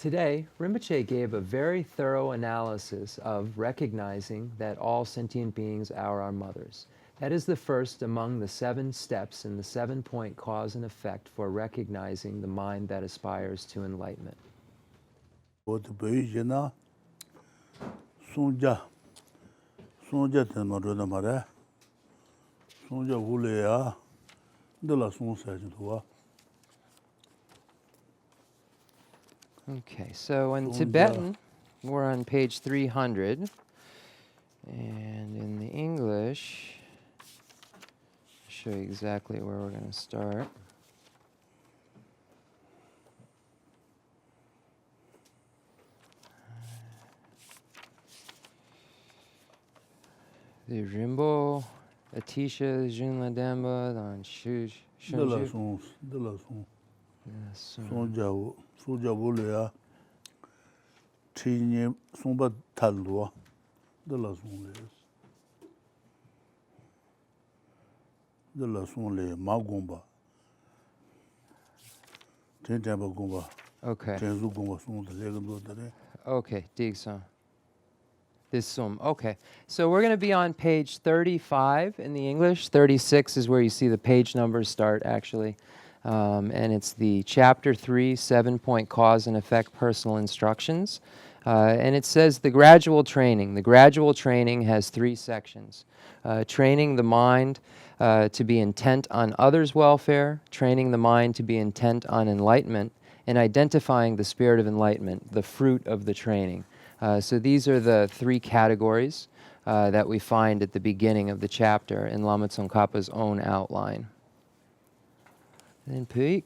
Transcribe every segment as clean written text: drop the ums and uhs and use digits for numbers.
Today, Rinpoche gave a very thorough analysis of recognizing that all sentient beings are our mothers. That is the first among the 7 steps in the 7-point cause and effect for recognizing the mind that aspires to enlightenment. Okay, so in Tibetan, we're on page 300, and in the English, I'll show you exactly where we're going to start. The Rimbo, Atisha, Junla Damba, on Shuj, Shunju. Okay. Okay, Digson. This sum. Okay. So we're going to be on page 35 in the English. 36 is where you see the page numbers start, actually. And it's the chapter 3, 7-point cause and effect personal instructions. And it says the gradual training. The gradual training has 3 sections. Training the mind to be intent on others' welfare, training the mind to be intent on enlightenment, and identifying the spirit of enlightenment, the fruit of the training. So these are the 3 categories that we find at the beginning of the chapter in Lama Tsongkhapa's own outline. Then Puik.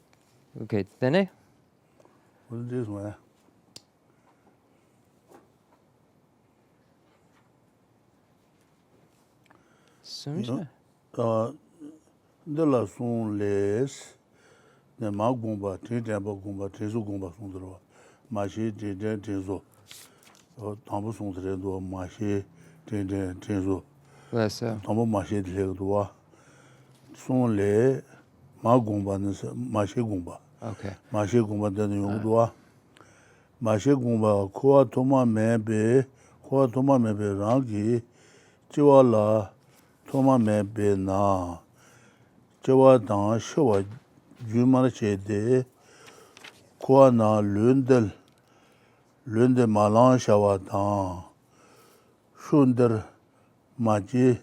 Okay, then What is this one? Sunja. De la son les ne ma gomba temba gomba tezu gomba sondro ma she de tezo o tambo sondre do ma she de tezo Lessa. tambo ma she de do son le ma gomba ne ma she gomba Okay. ma she gomba de yo do ma she gomba ko toma mebe rangi chiwala toma mebe na Jawa dan shawa jumar chede kwa na lunde malan shawa dan shundar maji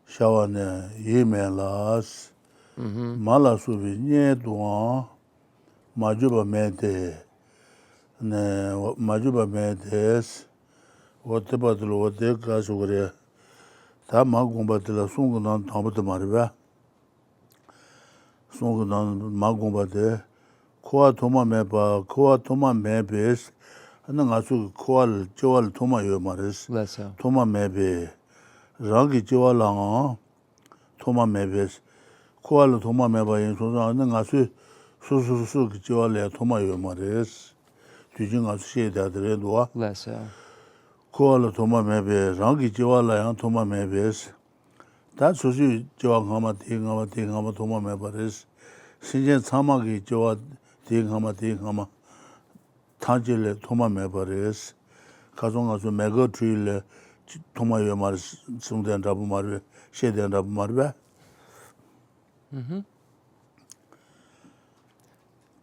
shawa ne yemelas mala subi nye duan majuba mede ne majuba medes wote badlo wote kasugre ta magumba de la sungunan tambu marba 송고난 마공바데 코아 도마 메베스 하는 아주 코알 저알 도마요 말스 Lessa. 도마 메베 라기 저알랑 도마 메베스 코알 도마 메바인 소자 하는 아주 수수수 저알에 도마요 말스 뒤진 아주 시에다들도 Lessa. 코알 도마 메베 라기 저알랑 도마 메베스 다 소시 저항하마 띵하마 도마 메바레스 신전 사막이 저와 띵하마 탄질레 도마 메바레스 가정아주 메거트릴레 도마요 마르스 숨된 잡부 마르 셰된 잡부 마르베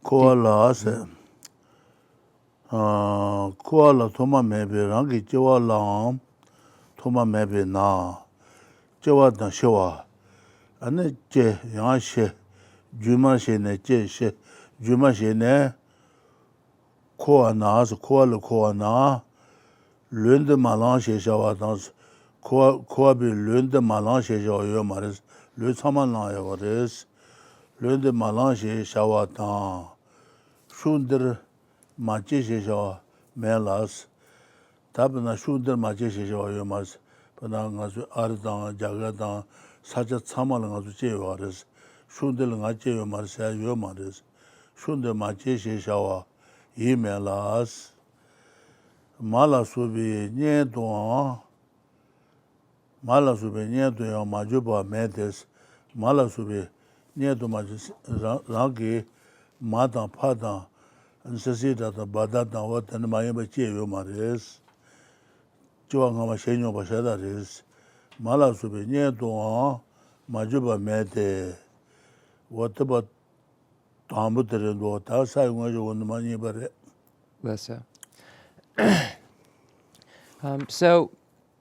코알라세 코알라 도마 메베랑기 저와랑 도마 메베나 저와다 쇼와 안에 제 양아시 주마시네 제시 주마시네 코아나스 코알코아나 른드 말랑시 샤와다스 코아비 른드 말랑시 샤요 마르스 르사만나요 버스 른드 말랑시 샤와다 슈드르 마치시 샤와 멜라스 답나 슈드르 마치시 샤요 마르스 바나가스 아르당 자가당 사자 참말은 아주 제와르스 슈들은 아제요 마르샤 요 마르스 슈드 마제시 샤와 이멜라스 말라수비 녜도 마주바 메데스 말라수비 녜도 마지 라기 마다 파다 Sasita Badata, what and my Machi Maris, Joanga Shenyo Bashadaris, Mala Souvenir to Majuba Mete, what about Tambuter and what outside when you want the money, but Lessa. So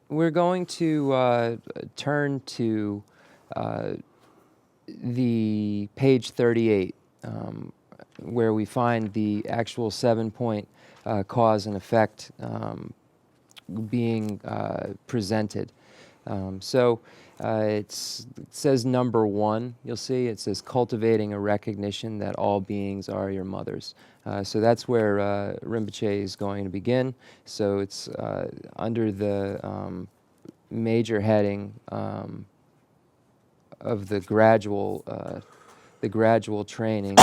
we're going to turn to the page 38, where we find the actual 7-point cause and effect being presented. It says number 1, you'll see, it says cultivating a recognition that all beings are your mothers. So that's where Rinpoche is going to begin. So it's under the major heading of the gradual training.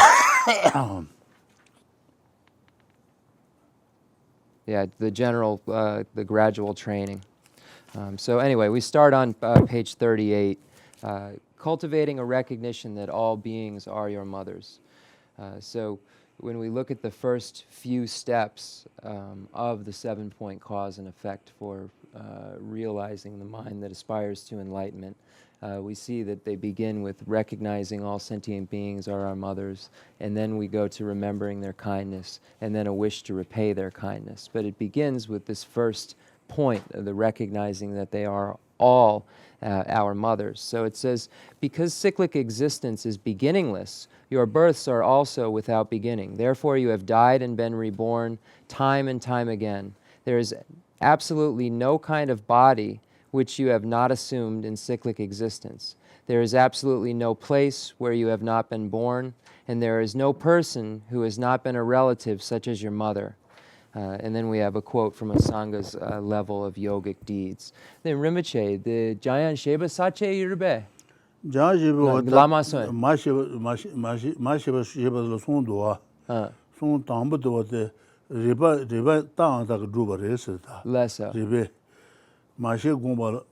Yeah, the gradual training. So anyway, we start on page 38, cultivating a recognition that all beings are your mothers. So when we look at the first few steps of the 7-point cause and effect for realizing the mind that aspires to enlightenment, we see that they begin with recognizing all sentient beings are our mothers, and then we go to remembering their kindness, and then a wish to repay their kindness. But it begins with this first point of the recognizing that they are all our mothers. So it says, because cyclic existence is beginningless, your births are also without beginning. Therefore you have died and been reborn time and time again. There is absolutely no kind of body which you have not assumed in cyclic existence. There is absolutely no place where you have not been born, and there is no person who has not been a relative such as your mother. And then we have a quote from a Sangha's level of yogic deeds. Then Rinpoche, the Jayan Sheba Sache Yirbe. Lama Soen. Mashiba Sheba Sondua, Son Tambudo, the Riba Tang like Druba Resita. Lessa. Ribe Mashi Gumba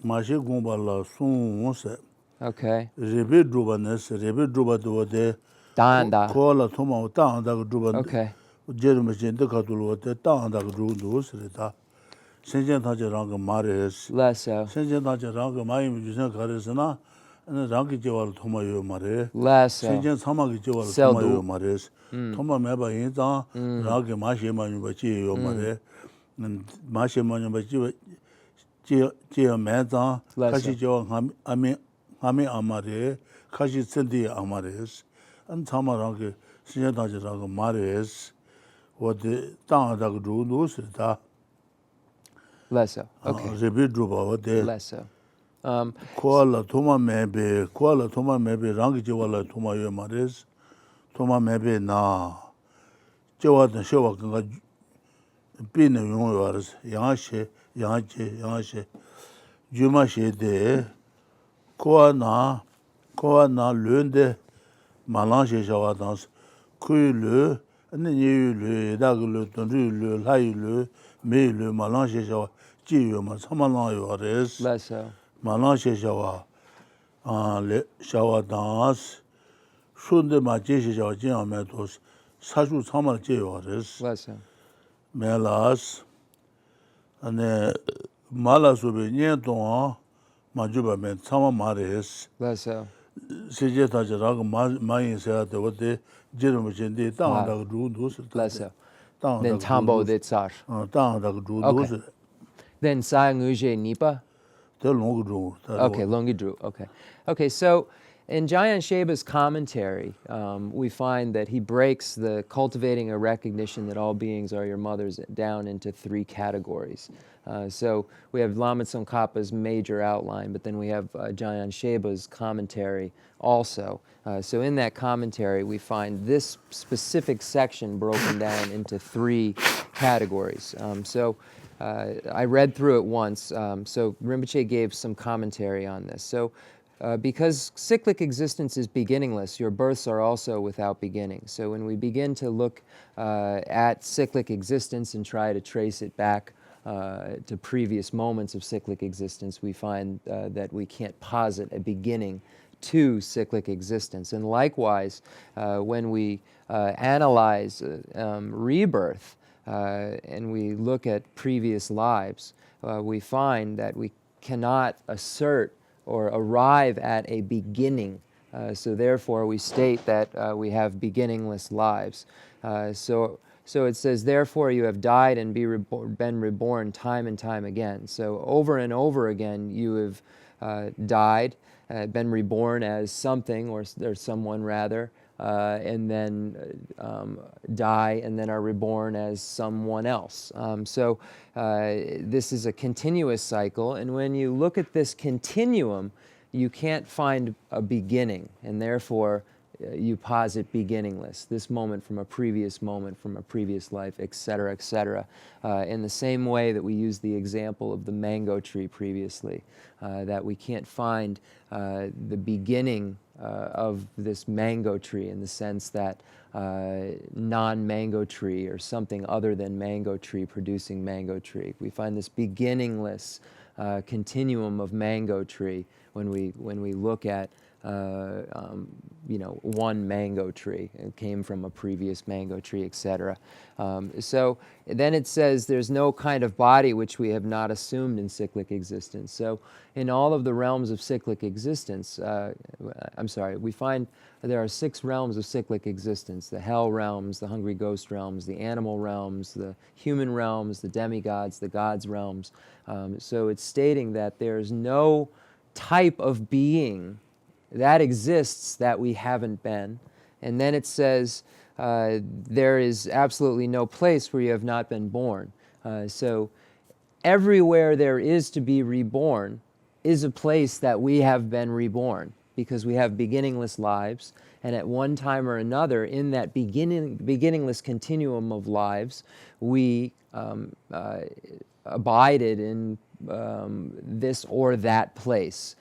La Son. Okay. Ribe Drubanes, Ribe Druba do de Danda. Kola Toma Tang like Druban. Okay. Jeremachin the Catulu, the Tang like Drudus, Sentient Ranga Maris. Lesso. Sentient Ranga Mayim Jusan Carisana. And Ranki Jewel Tomayo Mare, Lesso. Sentient Samaki Jewel Tomayo Mares, Toma Meba Inza, Ranki Mashiman Bachi Mare, and Mashiman Bachi Chia Meza, Kashi Jewel Hami Amare, Kashi Sendi Amares, and Tama Ranki, Sentient Ranga Mares, what the Tang Dag Drew Nusita. Lesso. Okay. Repeat Druba, what they Lesso. Kuala Toma Mebe, Rangi Jewala Toma Yomares, Toma Mebe na Jewat and Shawaka Pin Yours, Yanshe, Juma She de Koana Lunde, Malange Jawadans, Kuile, and then you Daglu, Tondu, Lailu, Mele, Malange Jawa, Giuma, Samalan Yoris. Lesso. Malanche Shawa, Shawa dance, Sunde Majeshi Shawa Jiametos, Sashu Samal Jeores, Lesso. Melas, and Malasubi Nienton, Majuba Men, Sama Mares, Lesso. Sejeta Jarag, Mayin said what the Jeremachindi, down the Drudus, Lesso. Then Tambo de Tsar. down the Drudus, Then Sang Uje Nipa. the long drew. Okay, Longidru. Okay, so in Jayan Sheba's commentary, we find that he breaks the cultivating a recognition that all beings are your mothers down into 3 categories. So we have Lama Tsongkhapa's major outline, but then we have Jayan Sheba's commentary also. So in that commentary, we find this specific section broken down into 3 categories. I read through it once, so Rinpoche gave some commentary on this. So because cyclic existence is beginningless, your births are also without beginning. So when we begin to look at cyclic existence and try to trace it back to previous moments of cyclic existence, we find that we can't posit a beginning to cyclic existence. And likewise, when we analyze rebirth and we look at previous lives, we find that we cannot assert or arrive at a beginning. So therefore, we state that we have beginningless lives. So it says, therefore you have died and been reborn time and time again. So over and over again you have died, been reborn as something or someone rather, and then die and then are reborn as someone else. So this is a continuous cycle, and when you look at this continuum, you can't find a beginning, and therefore you posit beginningless, this moment from a previous life, etc., etc. In the same way that we used the example of the mango tree previously, that we can't find the beginning of this mango tree in the sense that non-mango tree or something other than mango tree producing mango tree. We find this beginningless continuum of mango tree when we look at one mango tree. It came from a previous mango tree, etc. So then it says there's no kind of body which we have not assumed in cyclic existence. So in all of the realms of cyclic existence, we find there are 6 realms of cyclic existence: the hell realms, the hungry ghost realms, the animal realms, the human realms, the demigods, the gods realms. So it's stating that there's no type of being that exists that we haven't been. And then it says there is absolutely no place where you have not been born. So everywhere there is to be reborn is a place that we have been reborn, because we have beginningless lives, and at one time or another in that beginningless continuum of lives, we abided in this or that place.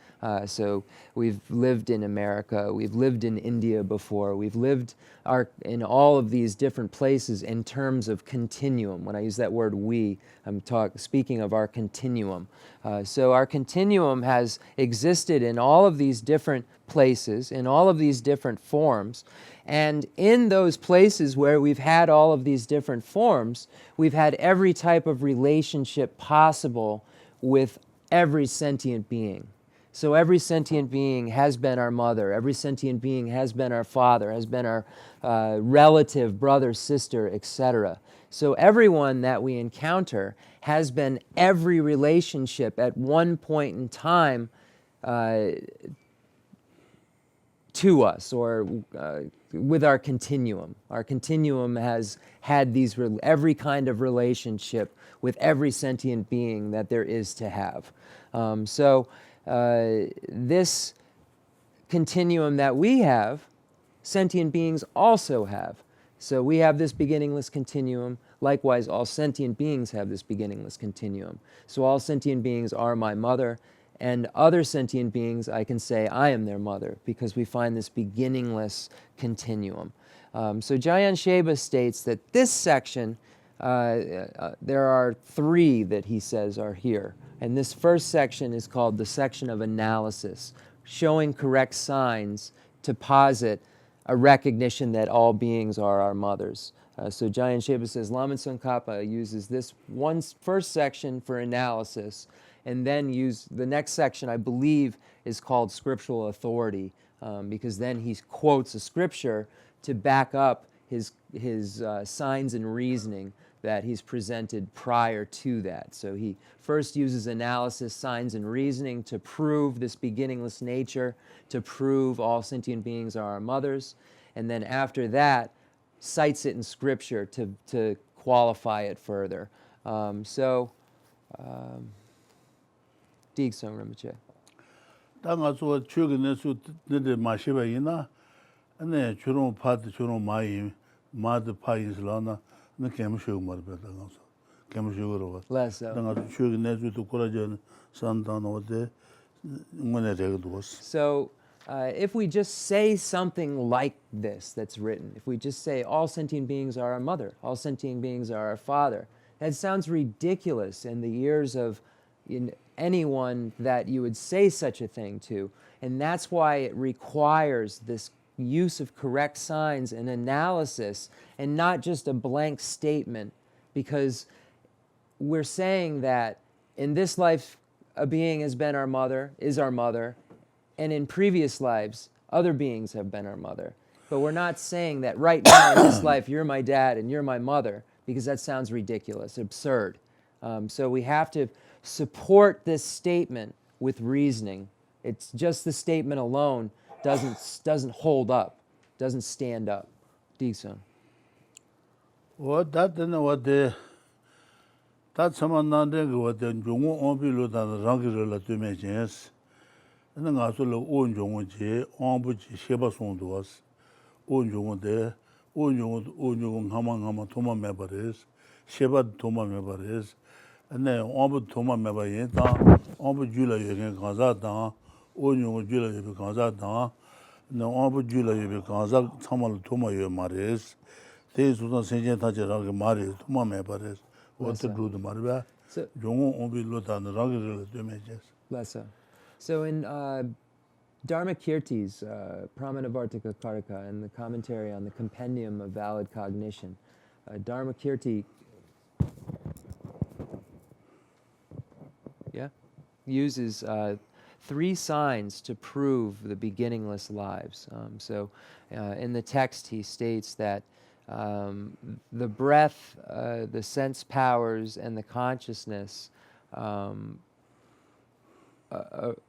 So we've lived in America, we've lived in India before, we've lived in all of these different places in terms of continuum. When I use that word we, I'm speaking of our continuum. So our continuum has existed in all of these different places, in all of these different forms, and in those places where we've had all of these different forms, we've had every type of relationship possible with every sentient being. So every sentient being has been our mother, every sentient being has been our father, has been our relative, brother, sister, etc. So everyone that we encounter has been every relationship at one point in time to us, or with our continuum. Our continuum has had every kind of relationship with every sentient being that there is to have. This continuum that we have, sentient beings also have. So we have this beginningless continuum. Likewise, all sentient beings have this beginningless continuum. So all sentient beings are my mother, and other sentient beings, I can say I am their mother, because we find this beginningless continuum. So Jayan Sheba states that this section, there are 3 that he says are here. And this first section is called the section of analysis, showing correct signs to posit a recognition that all beings are our mothers. So Jayan Sheba says Lama Tsongkhapa uses this first section for analysis, and then the next section, I believe, is called scriptural authority, because then he quotes a scripture to back up his signs and reasoning that he's presented prior to that. So he first uses analysis, signs, and reasoning to prove this beginningless nature, to prove all sentient beings are our mothers, and then after that, cites it in Scripture to qualify it further. Dig Song Rinpoche. 당가 저 최근에서 내 마시바 이나 네 주로 파드 주로 마이 마드 파이슬라나 네 캠쇼 말베다 가서 캠쇼로 Less so. 당가 최근에도 코라전 산다노데 문에 되고도 So if we just say something like this that's written, if we just say all sentient beings are our mother, all sentient beings are our father, that sounds ridiculous in the ears of anyone that you would say such a thing to. And that's why it requires this use of correct signs and analysis and not just a blank statement, because we're saying that in this life a being has been our mother, is our mother, and in previous lives other beings have been our mother. But we're not saying that right now in this life you're my dad and you're my mother, because that sounds ridiculous, absurd. So we have to support this statement with reasoning. It's just the statement alone doesn't hold up, doesn't stand up. Dixon. What that then what the that someone not what the Jungo on below than regular to mentions. And then also the own Jungo, on which Sheba Son to us, own Jungo there, own Jungo Hama Toma members, Sheba Toma members, and then on Toma member Yenta, on Jula you can Gaza down, own Jungo Jula you can Gaza down, and then on Jula you can Gaza, Tamal Toma you mares. They Susan Sentient Tajara Maris, Toma members, what to do the Marba. So, Jungo on below than the regular to mentions. Lessa. So in Dharmakirti's Pramanavartika Karika and the commentary on the Compendium of Valid Cognition, Dharmakirti uses 3 signs to prove the beginningless lives. In the text he states that the breath, the sense powers, and the consciousness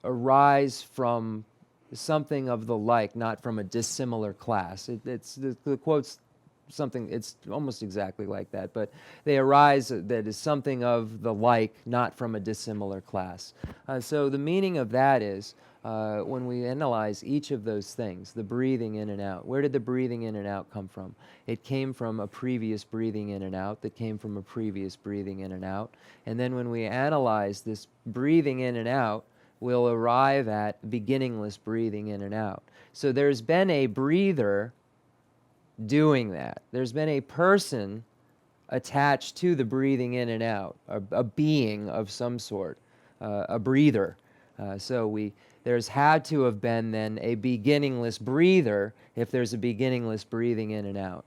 arise from something of the like, not from a dissimilar class. It's the quote's something, it's almost exactly like that, but they arise that is something of the like, not from a dissimilar class. So the meaning of that is, when we analyze each of those things, the breathing in and out, where did the breathing in and out come from? It came from a previous breathing in and out that came from a previous breathing in and out. And then when we analyze this breathing in and out, we'll arrive at beginningless breathing in and out. So there's been a breather doing that. There's been a person attached to the breathing in and out, a being of some sort, a breather. There's had to have been then a beginningless breather if there's a beginningless breathing in and out.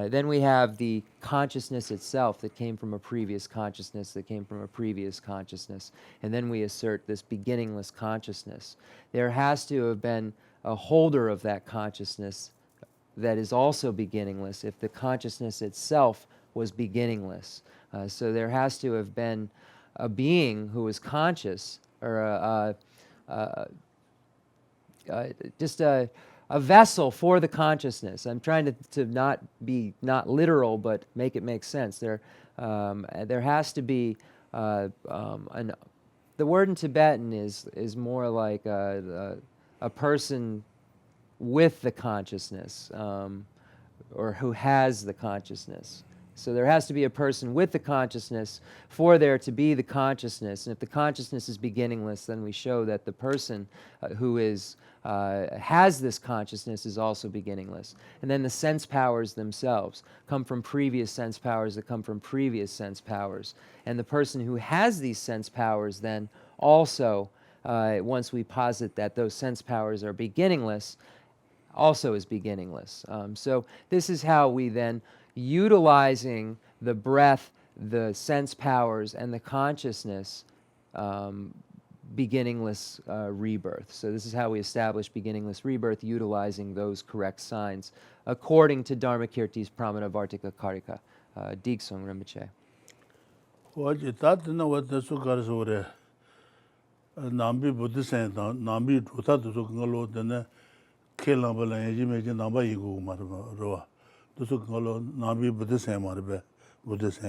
Then we have the consciousness itself that came from a previous consciousness that came from a previous consciousness. And then we assert this beginningless consciousness. There has to have been a holder of that consciousness that is also beginningless if the consciousness itself was beginningless. So there has to have been a being who was conscious, or just a vessel for the consciousness. I'm trying to not be not literal, but make it make sense. There has to be the word in Tibetan is more like a person with the consciousness, or who has the consciousness. So there has to be a person with the consciousness for there to be the consciousness. And if the consciousness is beginningless, then we show that the person who has this consciousness is also beginningless. And then the sense powers themselves come from previous sense powers that come from previous sense powers. And the person who has these sense powers then also, once we posit that those sense powers are beginningless, also is beginningless. So this is how we then, utilizing the breath, the sense powers, and the consciousness, beginningless rebirth. So this is how we establish beginningless rebirth, utilizing those correct signs, according to Dharmakirti's Pramanavartika Karika. Digsung Rinpoche. Nambi Buddhist Nambi Truta to Sukalo, then Kelambala, Ejimaji Namba Yigu Marva, to Sukalo, Nambi Buddhist Marbe, Buddhist.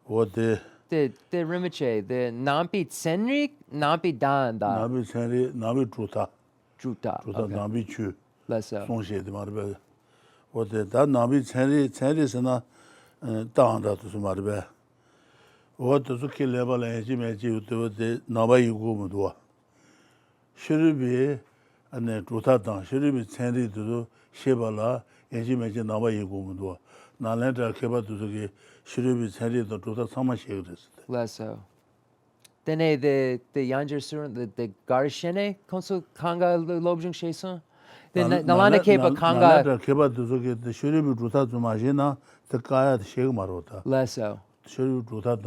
What the Rinpoche, the Nampi Chenrezig, Nampi Dan Da. Nambi Chenri, Nambi Truta. Truta. Nambi Chu. Less so. Sonche de Marbe. What the Nambi Chenri Sena Tanda to Marbe. What the Suki level and Jimaji to the Naba Yugu Mudua. Should be and then Trutatan, should be Chenri to Shebala and Jimaji Naba Yugu Mudua. Nalenta Keba to the should be Chenri to Truta Sama Shigres. Less so. Dene the Yanjir Suran, the Garishene, Konsul Kanga Lobjung Shesun? The Nalanda Kepa Kanga. Nalanda Kepa Duzuki, the Shuribu Ruta Zumajina, the Kaya, the Sheg Marota. Lesso. Shuribu Ruta,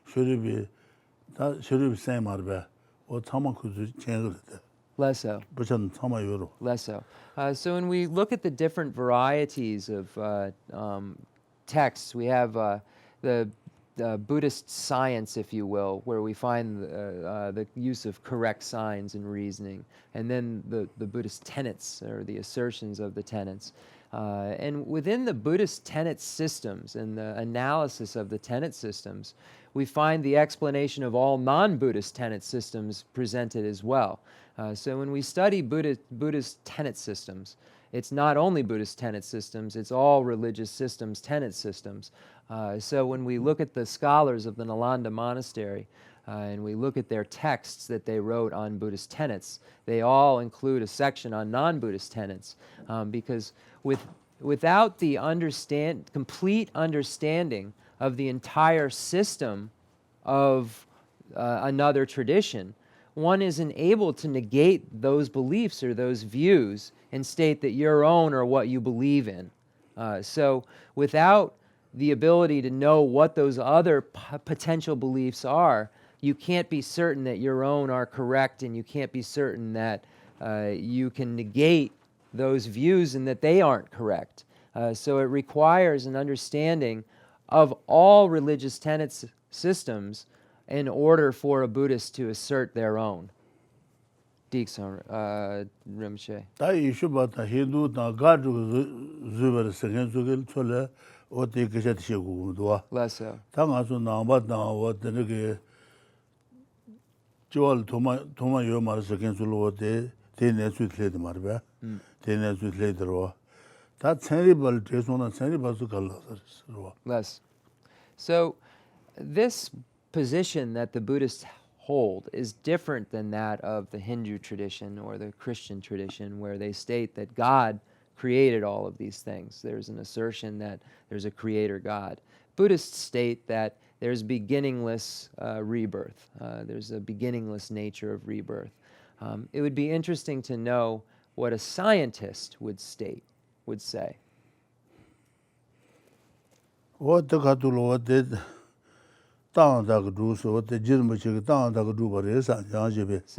Shuribu Sam Marbe, or Tamaku Chenrezig. Lesso. Buchan Tama Euro. Lesso. So when we look at the different varieties of texts, we have the Buddhist science, if you will, where we find the use of correct signs and reasoning, and then the Buddhist tenets, or the assertions of the tenets. And within the Buddhist tenet systems and the analysis of the tenet systems, we find the explanation of all non-Buddhist tenet systems presented as well. So when we study Buddhist tenet systems, it's not only Buddhist tenet systems, it's all religious systems, tenet systems. So when we look at the scholars of the Namgyal Monastery, and we look at their texts that they wrote on Buddhist tenets, they all include a section on non-Buddhist tenets, because without the complete understanding of the entire system of another tradition, one isn't able to negate those beliefs or those views and state that your own are what you believe in. So without the ability to know what those other potential beliefs are, you can't be certain that your own are correct, and you can't be certain that you can negate those views and that they aren't correct. So it requires an understanding of all religious tenet systems in order for a Buddhist to assert their own. Khensur Rinpoche. Ta issue about the Hindu, the God Zuber second Zugil Chole, or the Geshe Lharampa. Lesso. Tangasu Namba now, what the Nigga Joel Toma Yomar second Zulu, they net with Lady Marbe, they net with later. That's terrible, Jason and terrible to color. Less. So this position that the Buddhists hold is different than that of the Hindu tradition or the Christian tradition, where they state that God created all of these things. There's an assertion that there's a creator God. Buddhists state that there's beginningless rebirth. There's a beginningless nature of rebirth. It would be interesting to know what a scientist would say. What the Katulo did. So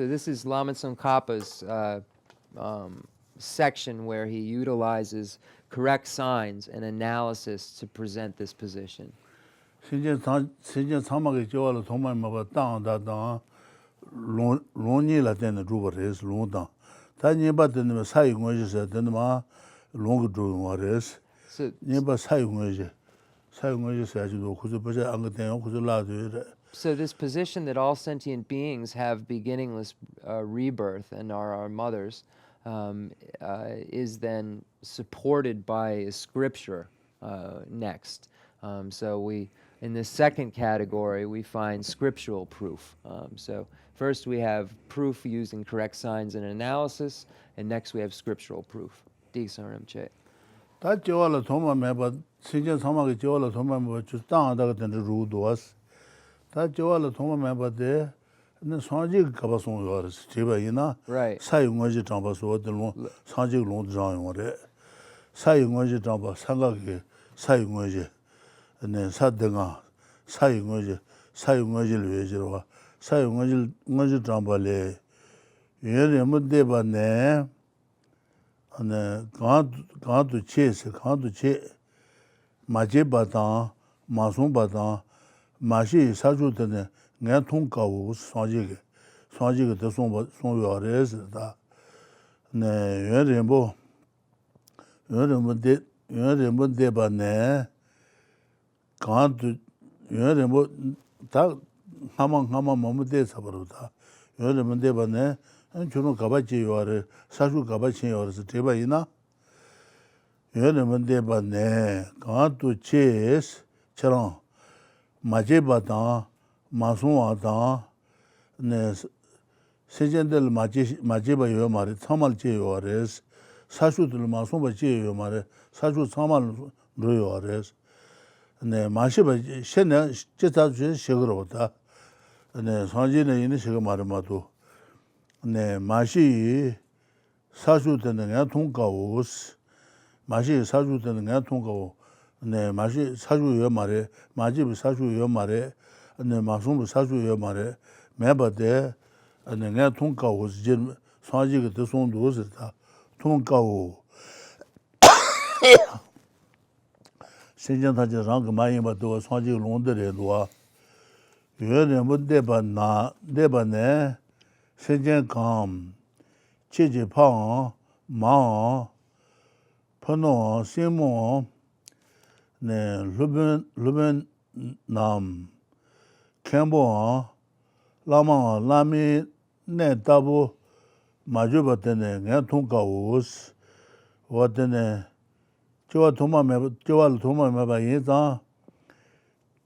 this is Lama Tsongkhapa's section where he utilizes correct signs and analysis to present this position. So this position that all sentient beings have beginningless rebirth and are our mothers is then supported by scripture next. So in this second category, we find scriptural proof. So first we have proof using correct signs and analysis, and next we have scriptural proof. Khensur Rinpoche. 다 저월로 도마 매바 신전 사막이 저월로 도마 뭐 주당하다가 된 루도스 다 저월로 도마 매바데 는 상지 가바송 요르스 제바이나 사용어지 담바서 어들로 상지 롱드장요레 사용어지 담바 상각이 사용어지 네 사등아 사용어지를 위해서 사용어지 담발에 얘네 문제바네 ane gandu che maje batan masung batan mashi saju de nga thong ka wo sanji ge de song yo re da ne yön rembo de ba ne gandu yön rembo ta hama mom de sabaro da yön rembo de ba ne 저는 가바지 요아래 사주 가바치 요아서 대바이나 여러분들 봤네 가도 체스 처럼 마제바다 마송와다 네 세전들 마제바 요 말에 참말제 요아레스 사주들 마송바제 요 말에 사주 참말 로요아레스 네 마시바 셴네 제자주 시그로다 네, 상진의 있는 시가 말마도 네, 맛이 사주되는 게 통과오스. 맛이 사주되는 게 통과오. 네, 맛이 사주여 말에 맛이 사주여 말에 네, 맛은 사주여 말에 매버데 네, 게 통과오스. 진 상지가 더 손도스다. 통과오. 신전타지랑 그 많이 봐도 상지가 롱들에도 유연의 대반네 신전감 지지팡 마 퍼노 시모 네 루벤 남 켐보 라마 라미 네 다부 마주버테네 내 통과우스 와테네 저와 도마메 봐 예자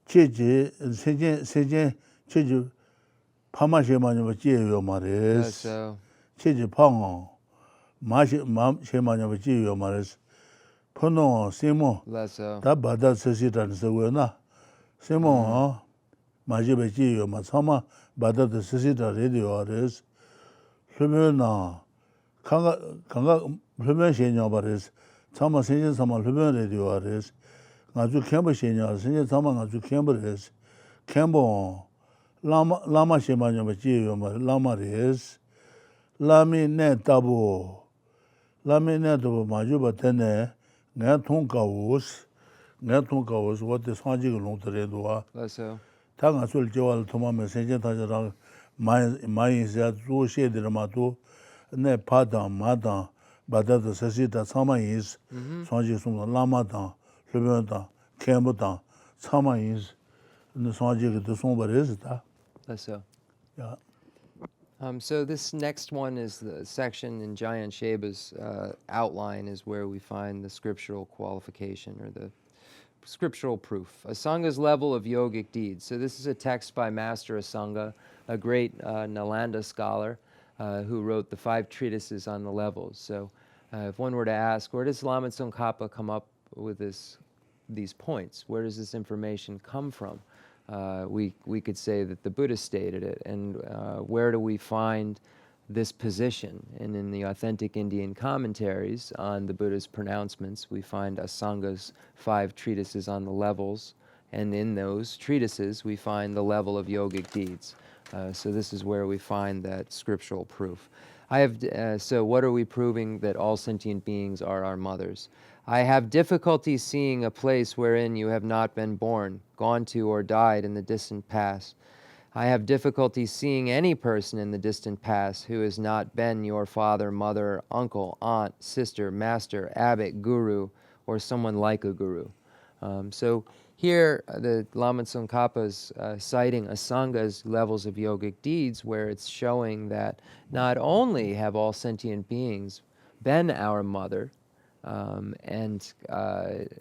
지지 세제 지지 파마시마니 지요 말레스 So, 지지 팡 마시 맘시마니 지요 말레스 퍼노 시모 so. 다 바다 스시단 서고나 시모 마지베 지요 마사마 바다도 스시다 레디오레스 르면나 강가 르면 시냐 바레스 참마 세진 참마 르면 레디오레스 아주 캠버 시냐 세진 참마 아주 캠버레스 캠버 라마 시마냐 지요 말 라마레스 라미네 타보 마주바 테네 내 통과우스 what 상지가 농들에도와 So, 당가 술 저월 도마면 세제타자랑 마이자 조시에들마도 내 파다 마다 바다도 세시다 사마이스 상지 숨 라마다 르변다 캠보다 사마이스 네 상지가 더 송버레스다 so. 야 So this next one is the section in Jayan Sheba's outline is where we find the scriptural qualification or the scriptural proof. Asanga's level of yogic deeds. So this is a text by Master Asanga, a great Nalanda scholar who wrote the 5 treatises on the levels. So if one were to ask, where does Lama Tsongkhapa come up with these points? Where does this information come from? We could say that the Buddha stated it, and where do we find this position? And in the authentic Indian commentaries on the Buddha's pronouncements, we find Asanga's 5 treatises on the levels, and in those treatises we find the level of yogic deeds. So this is where we find that scriptural proof. So what are we proving? That all sentient beings are our mothers. I have difficulty seeing a place wherein you have not been born, gone to, or died in the distant past. I have difficulty seeing any person in the distant past who has not been your father, mother, uncle, aunt, sister, master, abbot, guru, or someone like a guru. So here, the Lama Tsongkhapa is citing Asanga's levels of yogic deeds, where it's showing that not only have all sentient beings been our mother, and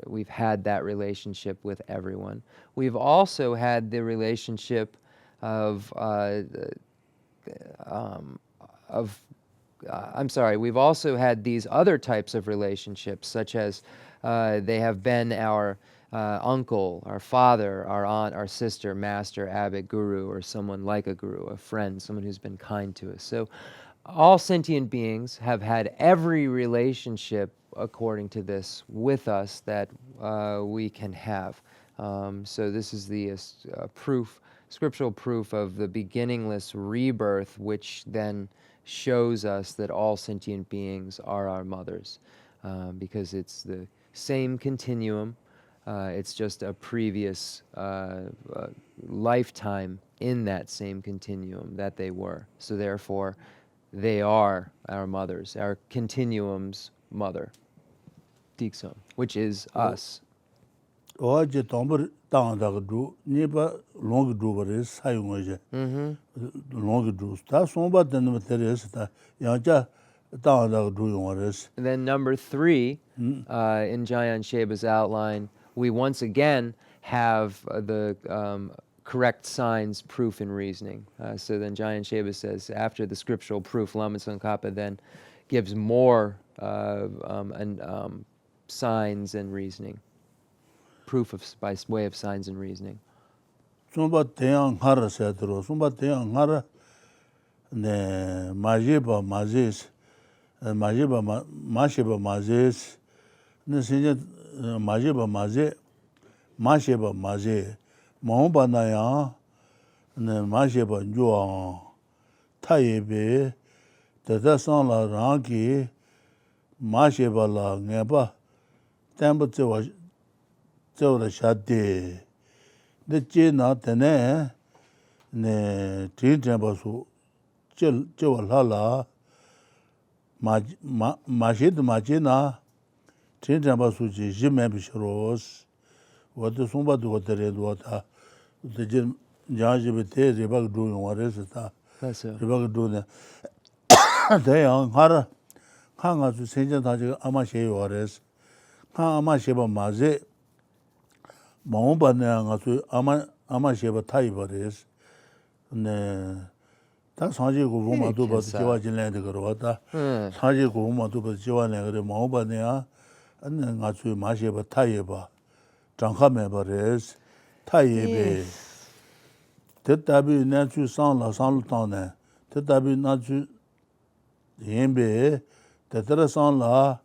we've had that relationship with everyone. We've also had the relationship we've also had these other types of relationships, such as they have been our uncle, our father, our aunt, our sister, master, abbot, guru, or someone like a guru, a friend, someone who's been kind to us. So all sentient beings have had every relationship, according to this, with us that we can have. So this is the scriptural proof of the beginningless rebirth, which then shows us that all sentient beings are our mothers, because it's the same continuum. It's just a previous lifetime in that same continuum that they were. So therefore, they are our mothers, our continuum's mother, Dikson, which is us. 어제 동물 땅다가 두 니바 롱 두버리 사용하지. 롱 두스 다 손바드는 테레스다. 야자 땅다가 두 용어레스. Then number 3, in Jayan Sheba's outline, we once again have the correct signs, proof, and reasoning. So then Jayan Sheba says, after the scriptural proof, Lama Tsongkhapa then gives more signs and reasoning. Proof by way of signs and reasoning. sumba teyang hara sayadro, sumba teyang hara ne majiba mazis, majiba mashiba mazis, ne sinja majiba maze, mashiba maze, mahumba naya, ne mashiba njua, tayebe, tata sanla rangi, mashiba la ngeba, temba tsewa shade, de che na tene, ne tin temba su, chewa lala, mashid machi na, tin temba su chi jime bishiros, wate sumba du wate redu wata, wate jir janjibe te ribak du yung waresi ta, ribak du ne, te yang hara, ka nga su senja taji ama sheyo waresi, ka ama sheba maze, maungpa ne nga su ama sheba tayi waresi, ne, ta sanji kubu ma tu batu jiwa jinlen de karo wata, sanji kubu ma tu batu jiwa ne kare, maungpa ne nga su ma sheba tayi ba, 장카 메버레스 타이베 뜻답이 나주 상라 상루탄네 뜻답이 나주 옌베 뜻라 상라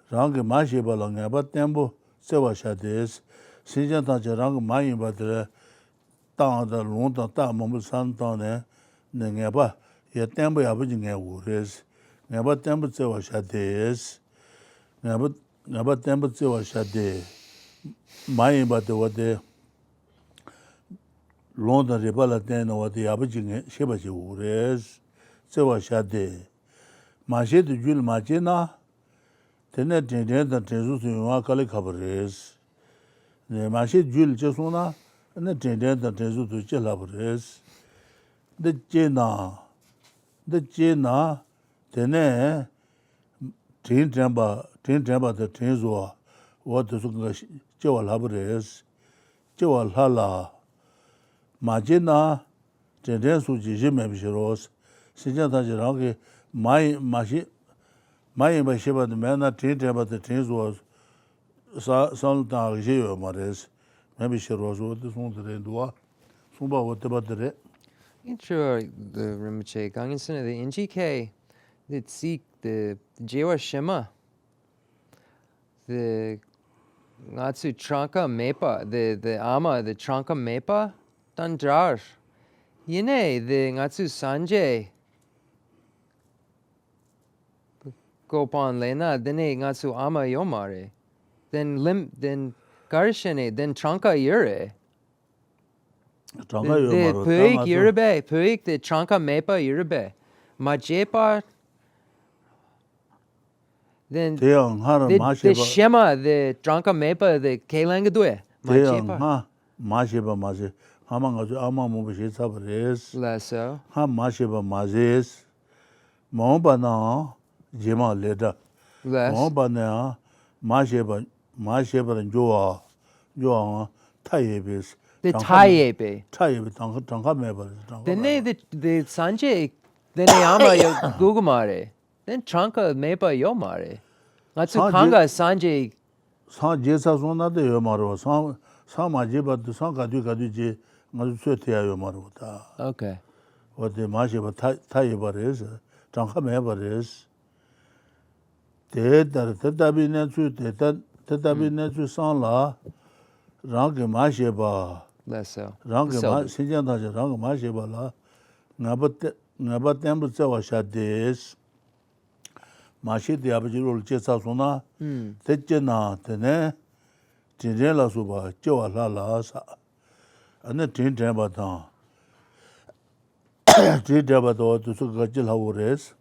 랑게 마시발랑야 바템보 세와샤데스 시잔타제 랑 마이바데 땅다 롱다 따mom을 산탄네 네게바 예 템보 야부지 게우레스 네바 템보 세와샤데스 네바 템보 세와샤데 마이 바데 와데 론다 레발라 데나 와데 아버지게 셰바지 우레스 세와샤데 마셰드 줄 마제나 테네 데데다 테주스 요아 칼리 카브레스 네 마셰 줄 제소나 네 데데다 테주스 젤라브레스 데제나 테네 틴템바 테조아 와도 수가 제와 라브레스 제와 라라 마제나 제데수 지메비시로스 시자다지라게 마이 마시바드 메나 티테바드 티조 산타 제요 마레스 메비시로스 와도 손드레 도아 숨바 와테바드레 Intro the Rinpoche Ganginsen the NGK that seek the Jewa Shema the Ngatsu Tranka Mepa, the Ama, the Tranka Mepa, Dandrar. Yine, the Ngatsu Sanje. Gopan Lena, then Ngatsu Ama Yomare. Then Garshene, then Tranka Yure. The Puik Yurebe, Puik, the Tranka Mepa Yurebe. Majepa. Then the Shema, the Tranka Mepa, the Kalangadue. Majepa. Masheba Maze. Hamangazu Ama Mubishi Sabres. Lasso. Ha Masheba Mazes. Mombana Jema Leda. Mombana Masheba and Joa Tayebis. The Tayebe. Tayebe, Tanka Meba. Then the Sanjay, then the Ama Gugumare. Then Tranka Mepa Yomare. Natsu Kanga Sanjay. San Jesa Sona de Yomaro, San Majiba, the San Kadu, Natsutia Yomaro. Okay. What the Mashiba Tayeba is, Tranka Meba is. Tetabi Netsu Sanla, Rangi Mashiba. Less so. Rangi Sinjanta Rangi Mashiba la, Nabatembu Sewa Shades. 마시 디아버지를 제사소나 됐잖아 되네 진짜라 수바 저라라사 안에 진짜바다 진짜바도 두수가질 하고레스.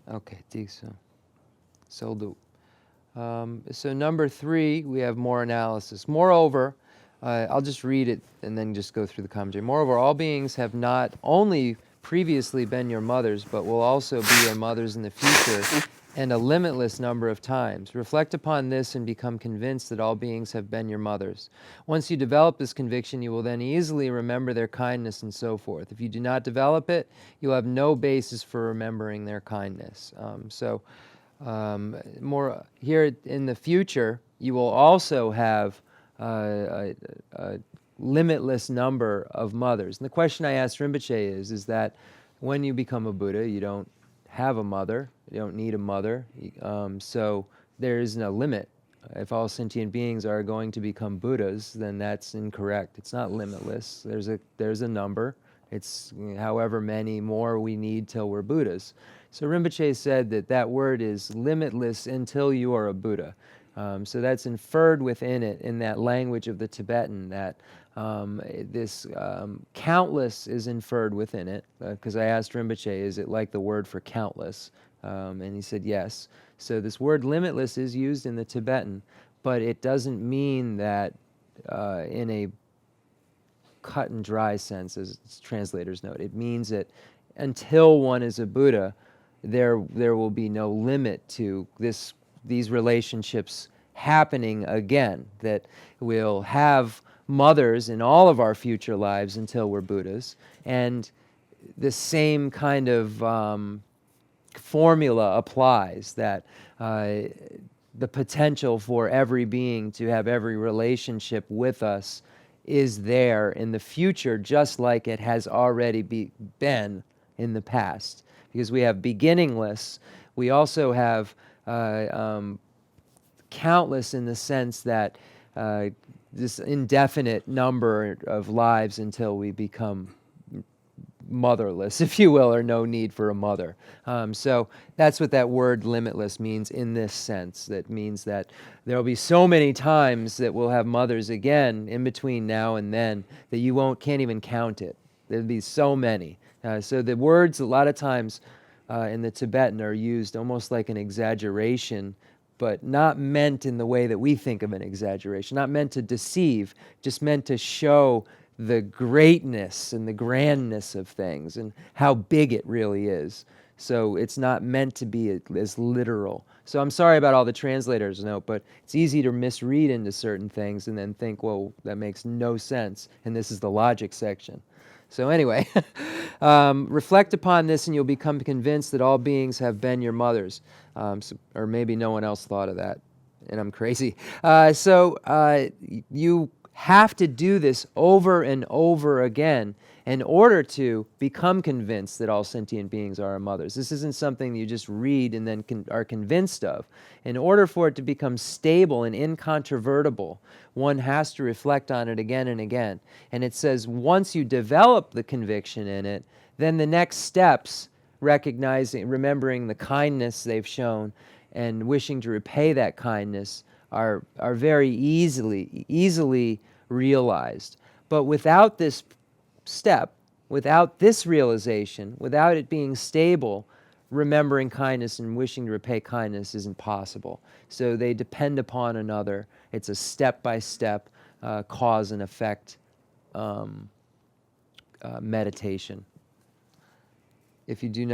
Okay, so do. So number 3, we have more analysis. Moreover, I'll just read it and then just go through the commentary. Moreover, all beings have not only previously been your mothers, but will also be your mothers in the future, and a limitless number of times. Reflect upon this and become convinced that all beings have been your mothers. Once you develop this conviction, you will then easily remember their kindness and so forth. If you do not develop it, you'll have no basis for remembering their kindness. More here in the future, you will also have limitless number of mothers. And the question I asked Rinpoche is that when you become a Buddha, you don't have a mother, you don't need a mother, so there is no limit. If all sentient beings are going to become Buddhas, then that's incorrect. It's not limitless. There's a number. It's however many more we need till we're Buddhas. So Rinpoche said that word is limitless until you are a Buddha. So that's inferred within it, in that language of the Tibetan, that this countless is inferred within it. Because I asked Rinpoche, is it like the word for countless? And he said yes. So this word limitless is used in the Tibetan, but it doesn't mean that in a cut and dry sense, as translators note. It means that until one is a Buddha, there will be no limit to these relationships happening again, that we'll have mothers in all of our future lives until we're Buddhas, and the same kind of formula applies, that the potential for every being to have every relationship with us is there in the future, just like it has already been in the past. Because we have beginningless, we also have countless in the sense that this indefinite number of lives until we become motherless, if you will, or no need for a mother. So that's what that word limitless means in this sense. That means that there will be so many times that we'll have mothers again in between now and then that you can't even count it. There'll be so many. So the words a lot of times in the Tibetan are used almost like an exaggeration, but not meant in the way that we think of an exaggeration, not meant to deceive, just meant to show the greatness and the grandness of things and how big it really is. So it's not meant to be as literal. So I'm sorry about all the translators' note, but it's easy to misread into certain things and then think, well, that makes no sense, and this is the logic section. So anyway, reflect upon this and you'll become convinced that all beings have been your mothers. Or maybe no one else thought of that, and I'm crazy. You have to do this over and over again in order to become convinced that all sentient beings are our mothers. This isn't something you just read and then are convinced of. In order for it to become stable and incontrovertible, one has to reflect on it again and again. And it says once you develop the conviction in it, then the next steps, remembering the kindness they've shown and wishing to repay that kindness, are very easily realized. But without this step, without this realization, without it being stable, remembering kindness and wishing to repay kindness isn't possible. So they depend upon another. It's a step-by-step cause and effect meditation. If you do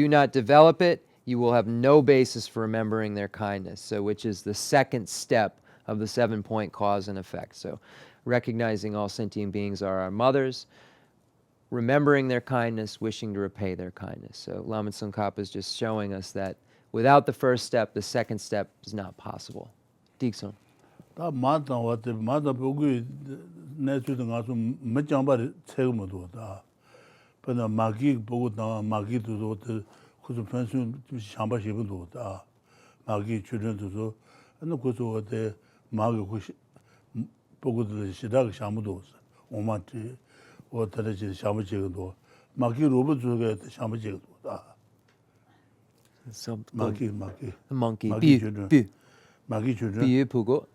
not develop it, you will have no basis for remembering their kindness. So, which is the second step of the 7-point cause and effect. So, recognizing all sentient beings are our mothers, remembering their kindness, wishing to repay their kindness. So, Lama Tsongkhapa is just showing us that without the first step, the second step is not possible. Dikson. 다 마다 와데 마다 보고 내주도 가서 몇장바리 책임도 다. 근데 마기 보고 나 마기도 그저 편수 샴바 시분도 다. 마기 주련도 너 그저 와데 마기 보고들 시작 샴도 오마티 어터지 샴지도 마기 로봇 쪽에 샴지도 다. 마기 monkey. 마기 주련 비유 보고.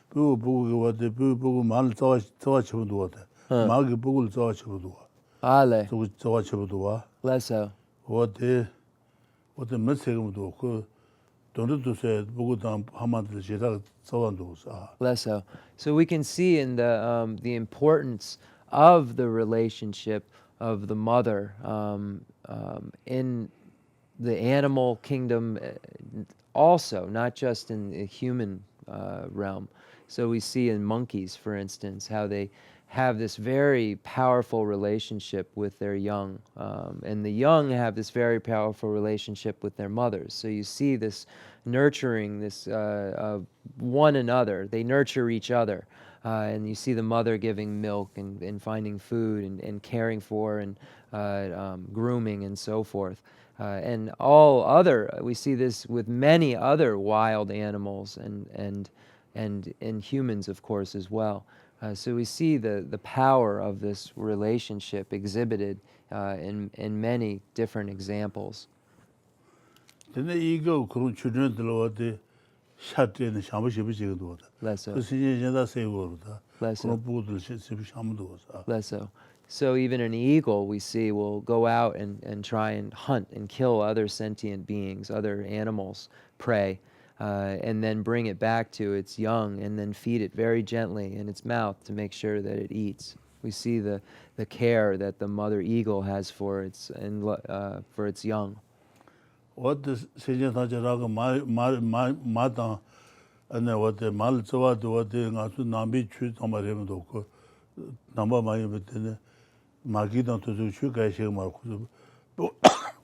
보고 와데 보고 말 자와 쳐도 와데 마기 보고 자와 쳐도 와. 알레. 자와 쳐도 와. 레서. 와데 메시지도 그 돈도세 보고 다 하마들 제가 자완도 사. Lesso. So we can see in the importance of the relationship of the mother in the animal kingdom also, not just in the human realm. So we see in monkeys, for instance, how they have this very powerful relationship with their young, and the young have this very powerful relationship with their mothers. So you see this nurturing, this one another. They nurture each other. and you see the mother giving milk and finding food and caring for and grooming and so forth. And all other, we see this with many other wild animals and humans, of course, as well. So we see the power of this relationship exhibited in many different examples. 근데 이거 그런 주변 들어왔대 샷되는 샤브시브 지금도 왔다. Less so. 그 신경제다 세고다. Less so. 그런 부분들 샤브 샤무도 왔다. Less so. So even an eagle, we see, will go out and try and hunt and kill other sentient beings, other animals, prey, and then bring it back to its young and then feed it very gently in its mouth to make sure that it eats. We see the care that the mother eagle has for its young. 어때 세계사자라고 마당 안에 어때 말 저와도 어때 가서 남비 취 정말에도 없고 남바 많이 betene 마기도 또 취가시 말고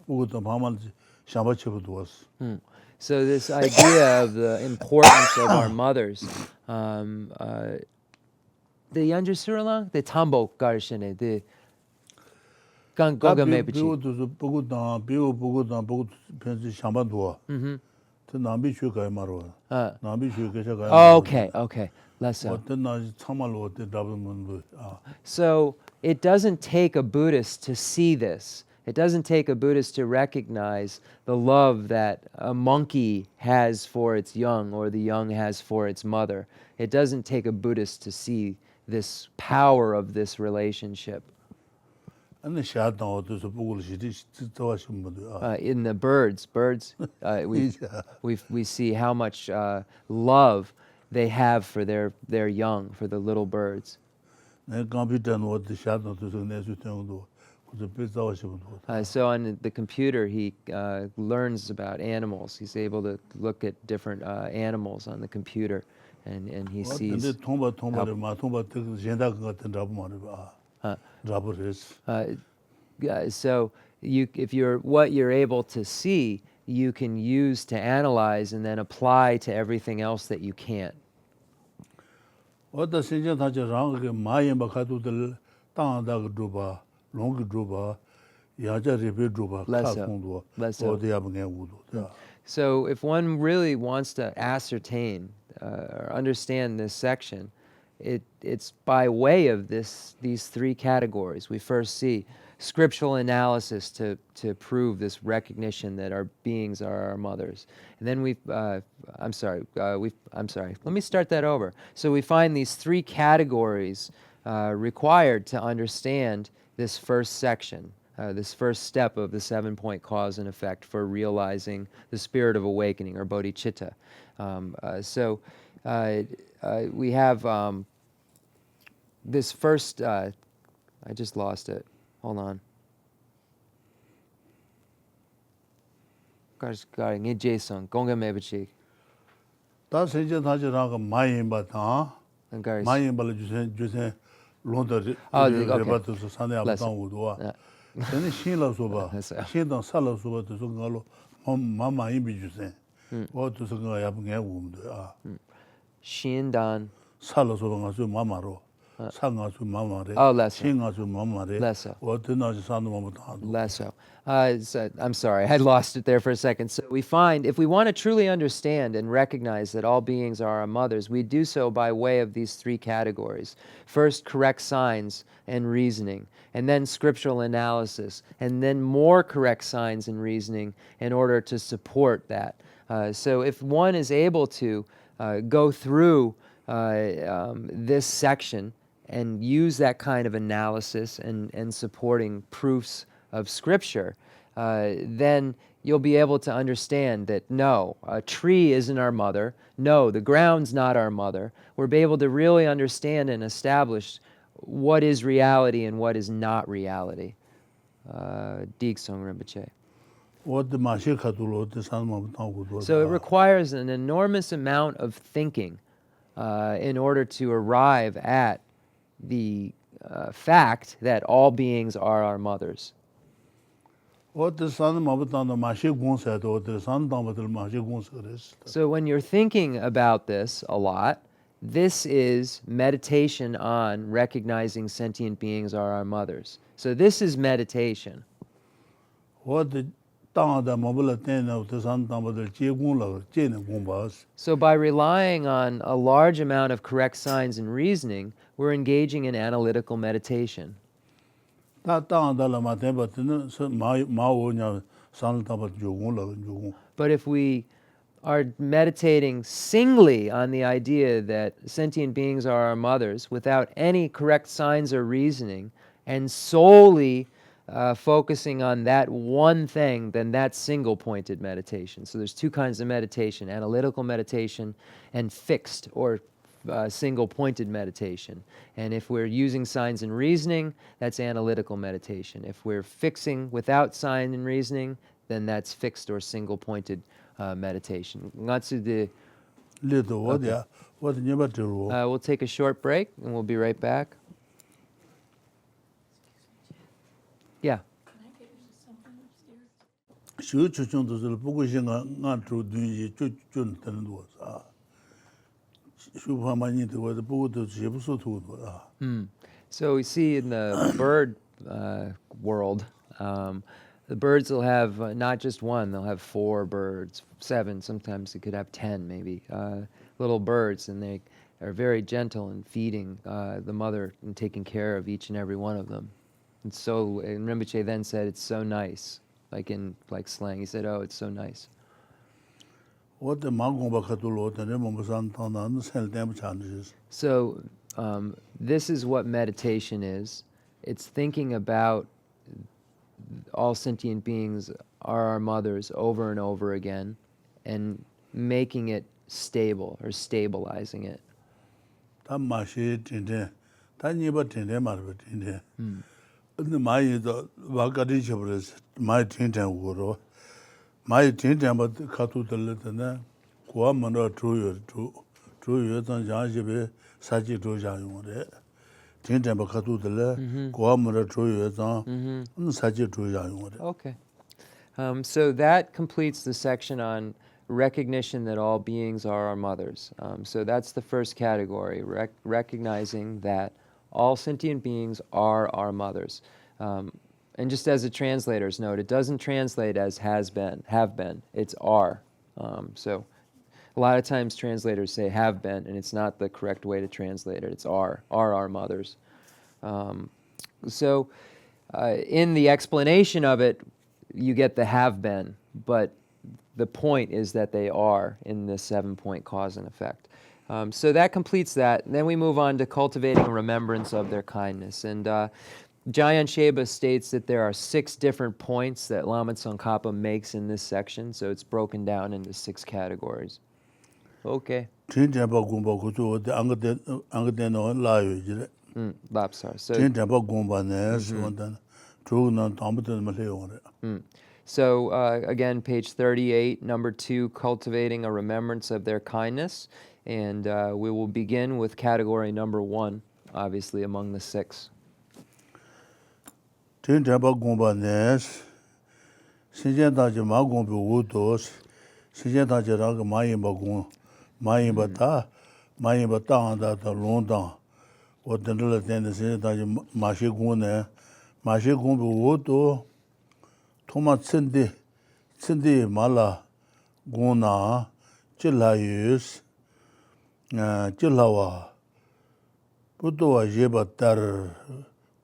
보고도 밤만 샤바치부도 왔어. So this idea of the importance of our mothers, the Yanju Suralang, the Tambo Garshene, the Gangoga Mebichi. 보고 편지 샤바도. 그 남비 취가 말어. 남비 취가 Okay, less so. 어떤 날 참말로 어때 답은 So it doesn't take a Buddhist to see this. It doesn't take a Buddhist to recognize the love that a monkey has for its young or the young has for its mother. It doesn't take a Buddhist to see this power of this relationship. 근데 샤다 어디서 보고 시디 좋아하시는 분들. In the birds, we see how much love they have for their young, for the little birds. 내 컴퓨터는 어디 샤다 어디서 내수 때문도 그저 배자하시는 분들. So on the computer, he learns about animals. He's able to look at different animals on the computer, and he sees. 근데 통바를 통바 그 젠다 같은 잡 말을 봐. So if what you're able to see, you can use to analyze and then apply to everything else that you can't. 어떤 신경사자랑 그 마이엠바 가도들 땅다가 줘봐, 롱기 줘봐, 야자리베 줘봐, 카콩도 어디야 보게 우도. So if one really wants to ascertain or understand this section, it's by way of these three categories. We first see scriptural analysis to prove this recognition that our beings are our mothers. And then let me start that over. So we find these three categories required to understand this first section, this first step of the 7-point cause and effect for realizing the spirit of awakening, or bodhicitta. We have this first, I just lost it. Hold on. Nge Jason, Gonga Mebichi. 다 신경사자랑 마이엠바다. 마이엠바를 주세 론더 레바트서 산에 아무도 우도와. 근데 신라소바. 신당 살라소바도 송가로 마마이 비주세. 어디서 그 야분게 우음도. 신단 살라소바 가서 마마로. 상가수 마마레. 신가수 마마레. 어디나지 산도 마마도. Less so. I'm sorry, I lost it there for a second. So we find, if we want to truly understand and recognize that all beings are our mothers, we do so by way of these three categories. First, correct signs and reasoning, and then scriptural analysis, and then more correct signs and reasoning in order to support that. So if one is able to go through this section and use that kind of analysis and supporting proofs of Scripture, then you'll be able to understand that no, a tree isn't our mother. No, the ground's not our mother. We'll be able to really understand and establish what is reality and what is not reality. Digsong Rinpoche. So it requires an enormous amount of thinking in order to arrive at the fact that all beings are our mothers. So when you're thinking about this a lot, this is meditation on recognizing sentient beings are our mothers. So this is meditation. What the Tang Mobile Ten of the San Tamil Chigula, Chen Gumbas. So by relying on a large amount of correct signs and reasoning, we're engaging in analytical meditation. That Tang Dalama Temple, Mao San Tamil Jugula. But if we are meditating singly on the idea that sentient beings are our mothers without any correct signs or reasoning, and solely focusing on that one thing, then that's single-pointed meditation. So there's two kinds of meditation: analytical meditation and fixed or single-pointed meditation. And if we're using signs and reasoning, that's analytical meditation. If we're fixing without sign and reasoning, then that's fixed or single-pointed meditation. Little, what never do. We'll take a short break and we'll be right back. Yeah. Can I get you something upstairs? Shoot, the Pugushing not to do you, Jun Tendos. Shupamani was the Pugu to Shibusu. So we see in the bird world, the birds will have not just one, they'll have 4 birds, 7, sometimes it could have 10 maybe, little birds, and they are very gentle in feeding the mother and taking care of each and every one of them. And so, and Rinpoche then said, it's so nice, like in slang, he said, oh, it's so nice. What the Magomba Catulo, the Remosan Tana, sell them challenges. So this is what meditation is. It's thinking about all sentient beings are our mothers over and over again and making it stable or stabilizing it. Tamashi Tinde, Taniba Tinde Marva Tinde. The Maya Vakadi Chabres, my Tinta Wuro, my Tinta, but Katu the Litana, Kuamana 2 years, 2 years, and Jajibe, Saji to Jayone. Tinta Bakatu the Le, Kuamana 2 years, and Saji to Jayone. Okay. So that completes the section on recognition that all beings are our mothers. So that's the first category, recognizing that all sentient beings are our mothers. And just as a translator's note, it doesn't translate as has been, have been, it's are. So a lot of times translators say have been, and it's not the correct way to translate it. It's are our mothers. So in the explanation of it, you get the have been, but the point is that they are in this 7-point cause and effect. So that completes that. And then we move on to cultivating a remembrance of their kindness. And Jayan Sheba states that there are 6 different points that Lama Tsongkhapa makes in this section, so it's broken down into 6 categories. Okay. Tinta Bagumba Kutu, the Angadeno Layu. Lapsar. So, Tinta Bagumba Nes, True non Tombaton Malay. So again, page 38, number 2, cultivating a remembrance of their kindness. And we will begin with category number 1, obviously among the 6. Tinta Bagumba Nes, Sijenta Magumbi Wudos, Sijenta Raga Mayim Bagum, Mayim Bata, Mayim Bata, and that London. What the little thing is that Mashigune, Mashigumbi Wudo. Thomas Cindy Mala Guna Chilayus Chilawa Putua Jebatar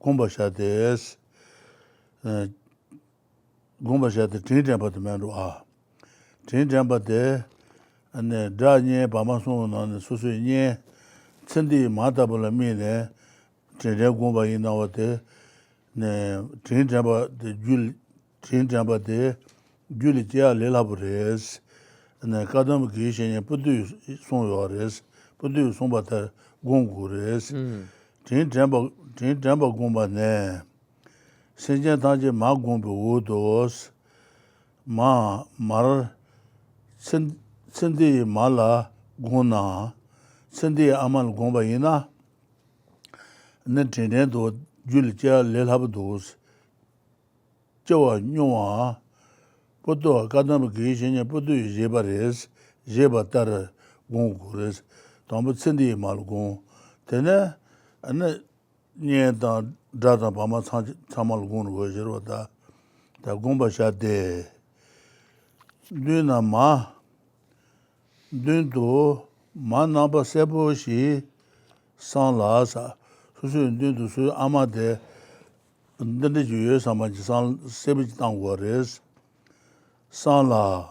Gumbashades Gumbashat Tinjambat Tinjambate and Danye Bamason and Susuye Cindy Matabula Mine Tinjagumba Inawate Tinjamba the Jul Chenjamba de Julitia Lelabres, and the Kadam Gishan Pudu Sonores, Pudu Sombata Gongures, Chenjamba Gumba Ne, Senjataje Magumbi Wudos, Mar Cindy Mala Guna, Cindy Amal Gumba Ina, and then Chenendo Julitia Lelabdos. Jawa Nyua, Puto, Kadam Gishan, Pudu Jebares, Jebatar Gongures, tambu tsindi malgun tene ane nye da drada bama tsamal gun go jero da gomba sha de duna ma dun do ma namba sebo shi san la sa su dun do su amade ndende juye sama ji san sebo ji tang go res san la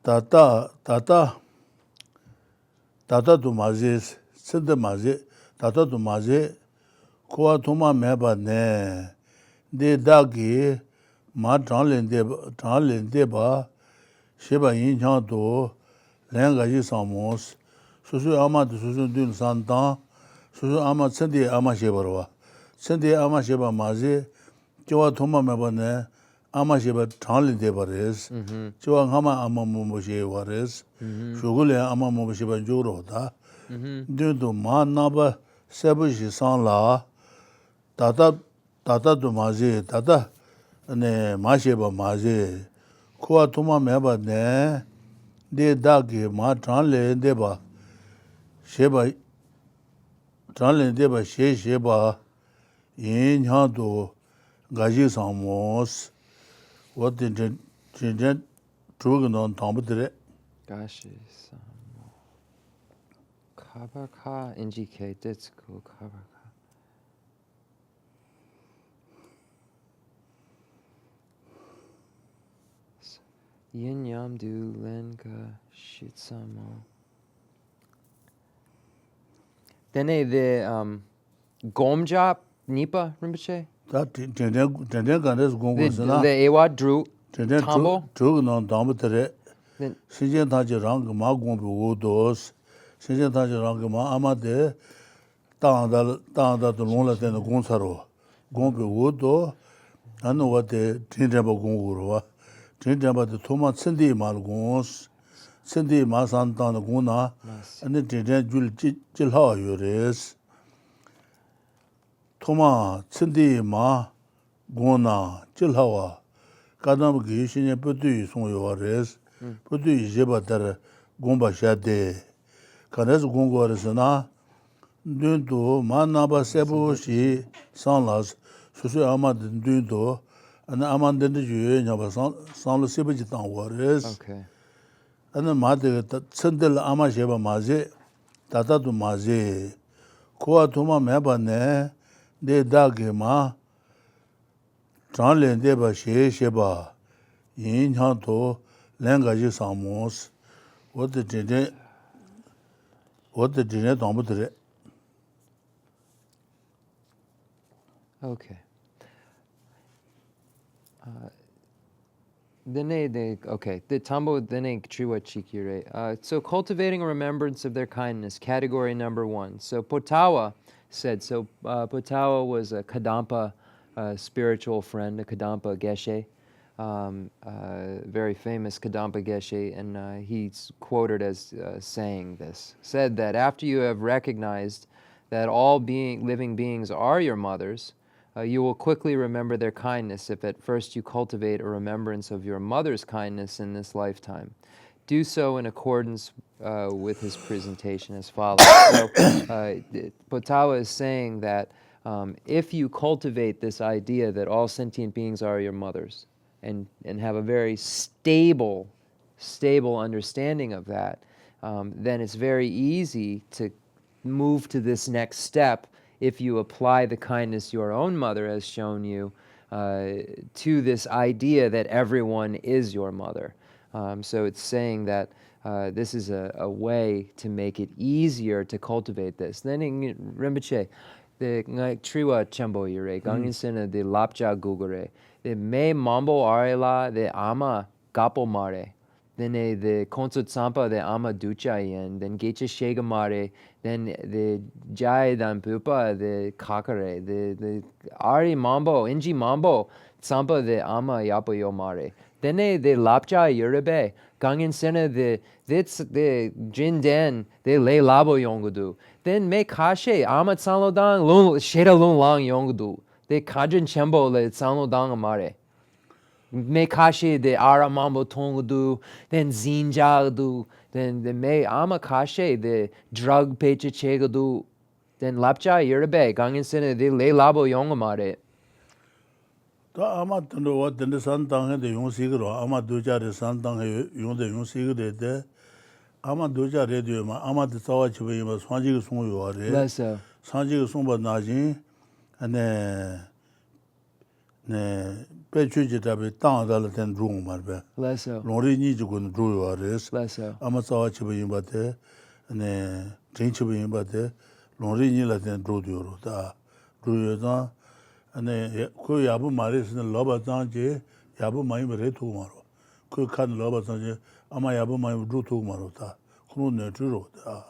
tata do mazes sende maze tata do maze koa thoma meba ne de dagi ma dran lende ba sheba yin chang do lenga ji samos susu ama de susu dun san dan susu ama sende ama sheba ro sende ama sheba maze koa thoma meba ne ama sheba dran lende ba res koa ngama ama mo sheba res shugule ama mo sheba juro da dun do ma na ba sebu ji san la tata do maze tata ne ma sheba maze koa thoma meba ne de dagi ma tran le de ba sheba tran le de ba sheba yin nya do gaji samos what did trug non tambudre Gashi Samo. Kabaka NGK Ditsuku Kabaka. Yin Yam Du Lenga Shitsamo. Dene the Gomjap Nipa Rinpoche? ta tende ganes gongo The sana Ewa Drew tende Tambo? trug non tambudre Then 신전 다지 랑 마 공부 오도스 신전 다지 랑 마 아마데 땅다 논라 되는 공사로 공부 오도 안 와데 진짜바 공부로 진짜바도 토마 신디 말고스 신디 마산다는 고나 아니 진짜 줄질하 요레스 토마 신디 마 고나 질하와 가담 기신의 뿌디 송요레스 Pudu jeba dar gomba shade. Kanes gongo resana dun do ma naba sebo shi san las susu ama dun do ana ama den de juye nyaba san lo sebo ji tang wares. okay. Ana ma de tsendel ama sheba maze tata do maze koa tuma meba ne de dage ma tran len de ba sheba yin han to lengaji samos what the dinner tambudre Okay. The Tambo Dene Triwa Chikire. So cultivating a remembrance of their kindness, category number 1. So Potawa said, Potawa was a Kadampa spiritual friend, a Kadampa Geshe, very famous Kadampa Geshe, and he's quoted as saying this, said that after you have recognized that all living beings are your mothers, you will quickly remember their kindness if at first you cultivate a remembrance of your mother's kindness in this lifetime. Do so in accordance with his presentation as follows. So, Potawa is saying that if you cultivate this idea that all sentient beings are your mothers, and have a very stable understanding of that, then it's very easy to move to this next step if you apply the kindness your own mother has shown you to this idea that everyone is your mother. So it's saying that this is a way to make it easier to cultivate this. Then in Rinpoche, the Triwa Chambo Yure, Gangin Sena, the Lapja Gugure, the Me Mambo Arela, the Ama Gapo Mare, then the Konso Tsampa, the Ama Duchayen, then Geche Shegamare, then the Jai Dan Pupa, the Kakare, the Ari Mambo, Inji Mambo, Tsampa, the Ama Yapo Mare. Then the Lapja Yurebe, Gangin Sena, the Jinden, the Le Labo Yongudu. Then me Kashe, Ama Tsanlodang, Sheda Lung Lang Yongudu. The Kajin Chembo, le Tsanlodang Amare. me kashe de aramambo tongudu, then zinjagdu, then the me ama kashe the drug peche chegadu, then lapcha yurabe, gangin sene de le labo yongamare. 다 아마 던도 와 던데 산당에 용식으로 아마 도자리 산당에 용데 용식이 돼 아마 도자리도마 아마도 싸워 집에 뭐 산지가 송요 와래 Leso, 산지가 송바 나지 네 배추지답에 땅을 된 룸 말배 leso, 로리니 주군 주요 와래스 leso, 아마 싸워 집에 임바데 네 전집에 임바데 로리니라 된 주요로다 주요다 ane ko yabu maris ne loba tanje yabu mai mere tu maro ko kan loba tanje ama yabu mai du tu maro ta kuno ne turo ta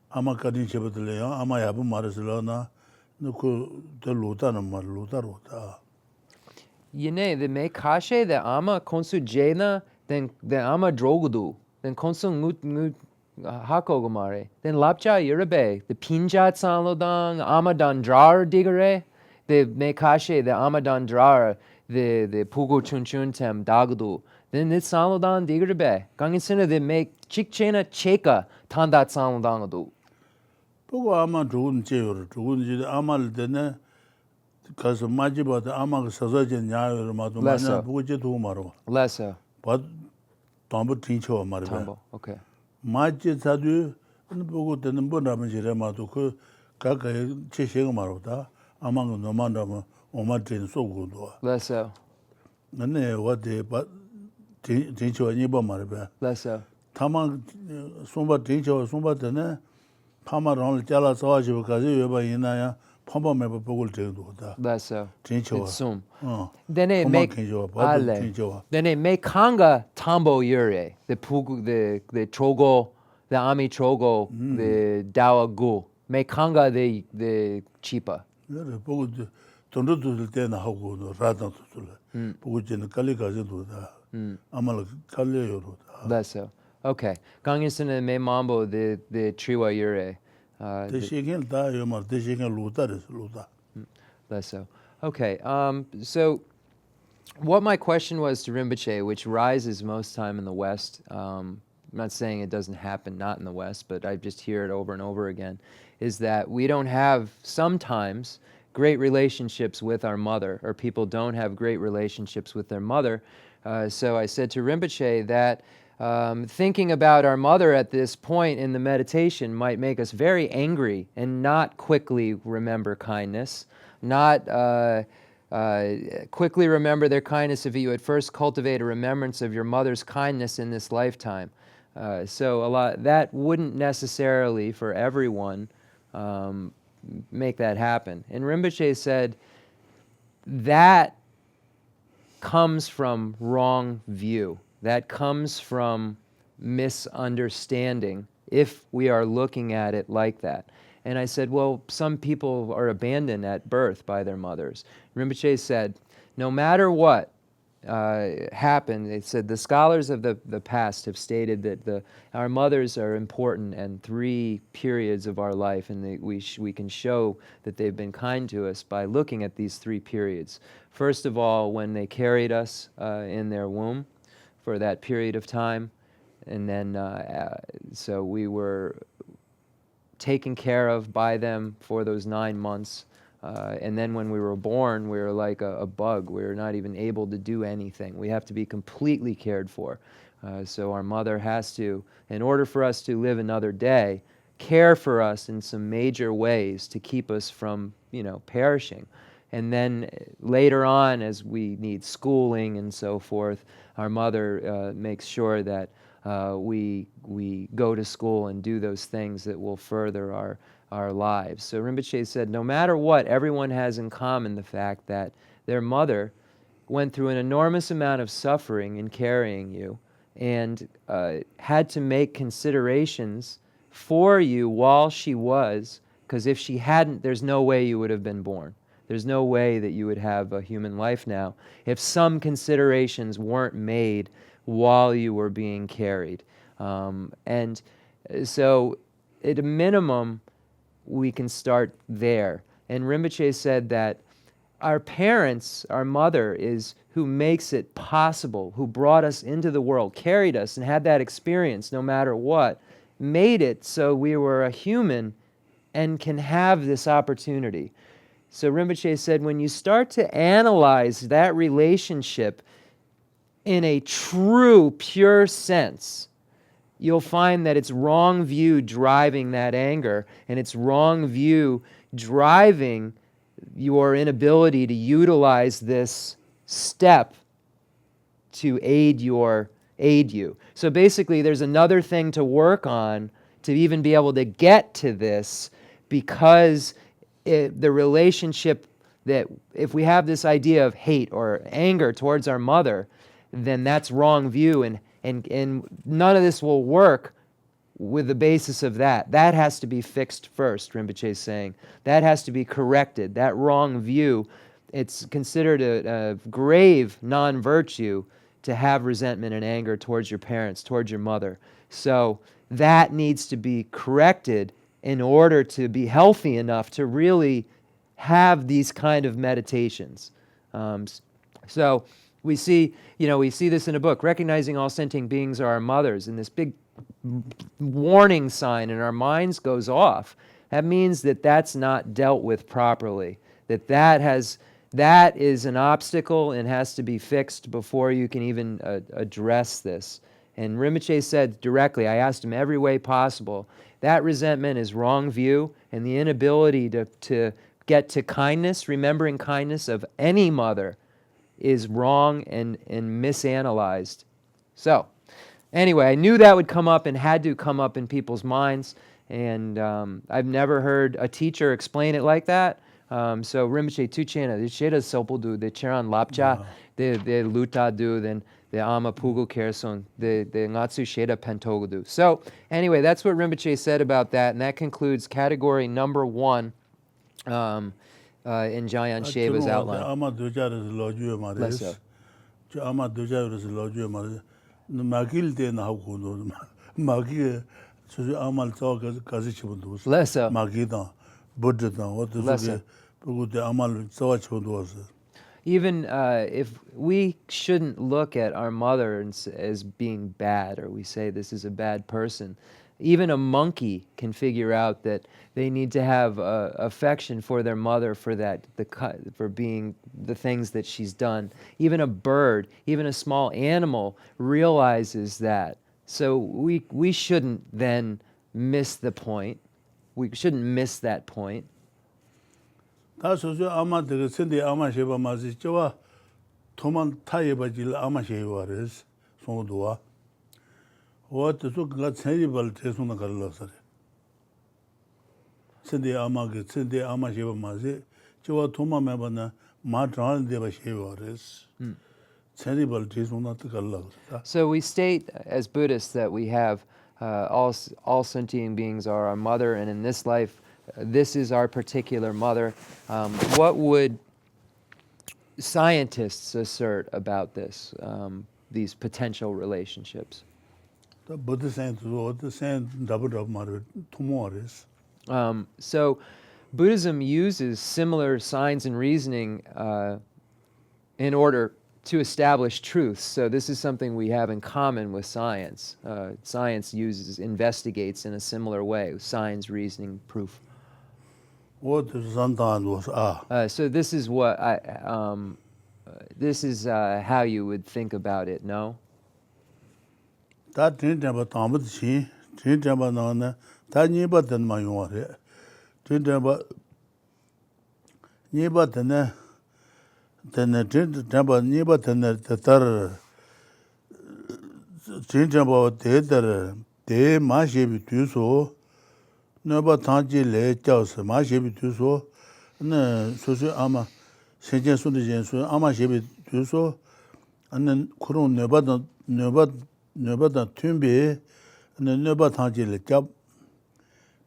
ama kadin chebele ya ama yabu maris lo na no ko de lota na mar lota ro ta Yene the me kashe the ama konsu jena, then the ama drogudu, then konsu ngut hakogomare, then lapcha yurabe, the pinjat sanlodang, ama dandrar digare, the me kashe the ama dandrar, the pugo chun tem dagdu, then it's sanlodan digarabe, gangin sina the me chikchena cheka tandat sanlodangadu. 보고 아마 좋은 제요를 좋은 제 아마를 되네 가서 마지막에 아마가 서서지 냐요를 마도 Leso. 만나 보고 제 도움 말어 Leso, 봐 담부 tincho 말어 tumble, okay. 마치 자두 보고 되는 번하면 지레마도 그 가까이 제시가 말보다 아마가 너만다면 오마트인 쏘고도 Leso, 근데 와데 봐 tincho 니바 말어 leso, 타만 손바 tincho 손바드네 파마랑 잘라서 가지고 여봐 이나야 펌펌해 보고 되도다 leso. tincho It's sum. 어 Then it Koma make kinjo, bado ale. kinjo. Then it make kanga tambo yure the pugu the trogo the ami trogo the dawa gu make kanga the chipa. 그래 보고 돈도 때나 하고 라다도 줄 보고 지는 깔리 가지도다 아마를 깔려요로다 Leso. Okay. Ganginson me mambo the triwa yure. 대시긴 다 요말 대시긴 루다르스 루다 Leso. Okay. So what my question was to Rinpoche, which rises most time in the West, I'm not saying it doesn't happen not in the West, but I just hear it over and over again, is that we don't have sometimes great relationships with our mother, or people don't have great relationships with their mother. So I said to Rinpoche that thinking about our mother at this point in the meditation might make us very angry and not quickly remember kindness, not quickly remember their kindness if you at first cultivate a remembrance of your mother's kindness in this lifetime. So that wouldn't necessarily for everyone make that happen. And Rinpoche said that comes from wrong view. That comes from misunderstanding if we are looking at it like that. And I said, well, some people are abandoned at birth by their mothers. Rinpoche said, no matter what happened, it said the scholars of the past have stated that our mothers are important in 3 periods of our life, and we can show that they've been kind to us by looking at these 3 periods. First of all, when they carried us in their womb for that period of time, and then so we were taken care of by them for those 9 months. And then when we were born, we were like a bug. We were not even able to do anything. We have to be completely cared for. So our mother has to, in order for us to live another day, care for us in some major ways to keep us from, perishing. And then later on, as we need schooling and so forth, our mother makes sure that we go to school and do those things that will further our lives. So Rinpoche said, no matter what, everyone has in common the fact that their mother went through an enormous amount of suffering in carrying you and had to make considerations for you while she was, because if she hadn't, there's no way you would have been born. There's no way that you would have a human life now if some considerations weren't made while you were being carried. And so at a minimum, we can start there. And Rinpoche said that our parents, our mother, is who makes it possible, who brought us into the world, carried us, and had that experience no matter what, made it so we were a human and can have this opportunity. So Rinpoche said, when you start to analyze that relationship in a true, pure sense, you'll find that it's wrong view driving that anger, and it's wrong view driving your inability to utilize this step to aid you. So basically, there's another thing to work on to even be able to get to this, because the relationship that if we have this idea of hate or anger towards our mother, then that's wrong view, and none of this will work with the basis of that. That has to be fixed first, Rinpoche is saying. That has to be corrected. That wrong view, it's considered a grave non-virtue to have resentment and anger towards your parents, towards your mother. So that needs to be corrected in order to be healthy enough to really have these kind of meditations. So we see this in a book, recognizing all sentient beings are our mothers, and this big warning sign in our minds goes off. That means that that's not dealt with properly, that is an obstacle and has to be fixed before you can even address this. And Rinpoche said directly, I asked him every way possible, that resentment is wrong view, and the inability to get to kindness, remembering kindness of any mother, is wrong and misanalyzed. So, anyway, I knew that would come up and had to come up in people's minds, and I've never heard a teacher explain it like that. So Rinpoche tuchena, the sheda sopodu, the cheran lapcha, the luta du, then the ama pugu kerson, the ngatsu sheda pentogudu. So anyway, that's what Rinpoche said about that, and that concludes category number 1 in Jayan Sheva's outline. Ama doja is loju mares. Less so. Ama doja is loju mares. Magil de na hukuno. Magi so amal talk kazi chibundu. Less so. Magi da Buddha da what is the amal so chibundu. Even if we shouldn't look at our mother as being bad, or we say this is a bad person, even a monkey can figure out that they need to have affection for their mother for being the things that she's done. Even a bird, even a small animal realizes that. So we shouldn't then miss the point. We shouldn't miss that point. 다소저 아마 그 선대 아마 쉐바 마지 저와 토만 타이바질 아마 쉐바레스 송도와 어떻게 그가 체리벌 대송나 갈라서 선대 아마 쉐바 마지 저와 토마 매바나 마트란 데바 쉐바레스 체리벌 대송나 갈라서. So we state as Buddhists that we have all sentient beings are our mother, and in this life this is our particular mother. What would scientists assert about this, these potential relationships? The Buddhist double matter tomorrow. So Buddhism uses similar signs and reasoning in order to establish truths. So this is something we have in common with science. Science investigates in a similar way, signs, reasoning, proof. What is was So this is what this is how you would think about it, no? that didn't have a Thomas she didn't have a nona, that never than my own. Didn't have a never than a didn't have a never than the third. Didn't about the day, my ship do so. Never tangy lay jaws, my ship do so. No, so ama, sentient so ama ship do so. And then couldn't never tumbe, and then never tangy lay job.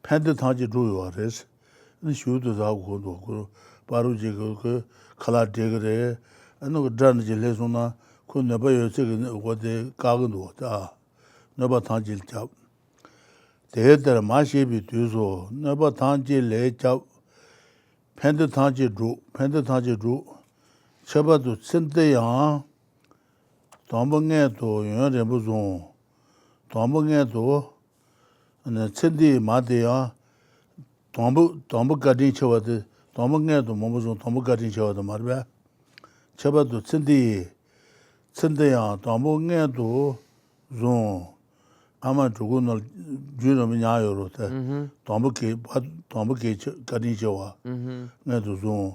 Panda tangy do yours. And shoot the Zago, Barujigo, Kala Degre, and no Dranji Lesona could never use what they garden never tangy job. The head that my ship do so, never tangy lay job. 팬드 타지 루 셔바도 센데야 담봉에도 연രെ 무슨 담봉에도 네 센디 마데야 담보 가딘 쳐와도 담봉에도 무슨 담보 가딘 쳐와도 말봐 셔바도 센데야 담봉에도 좀 아마 조금을 주는 야요로다 담보게 가딘 쳐와 내도 좀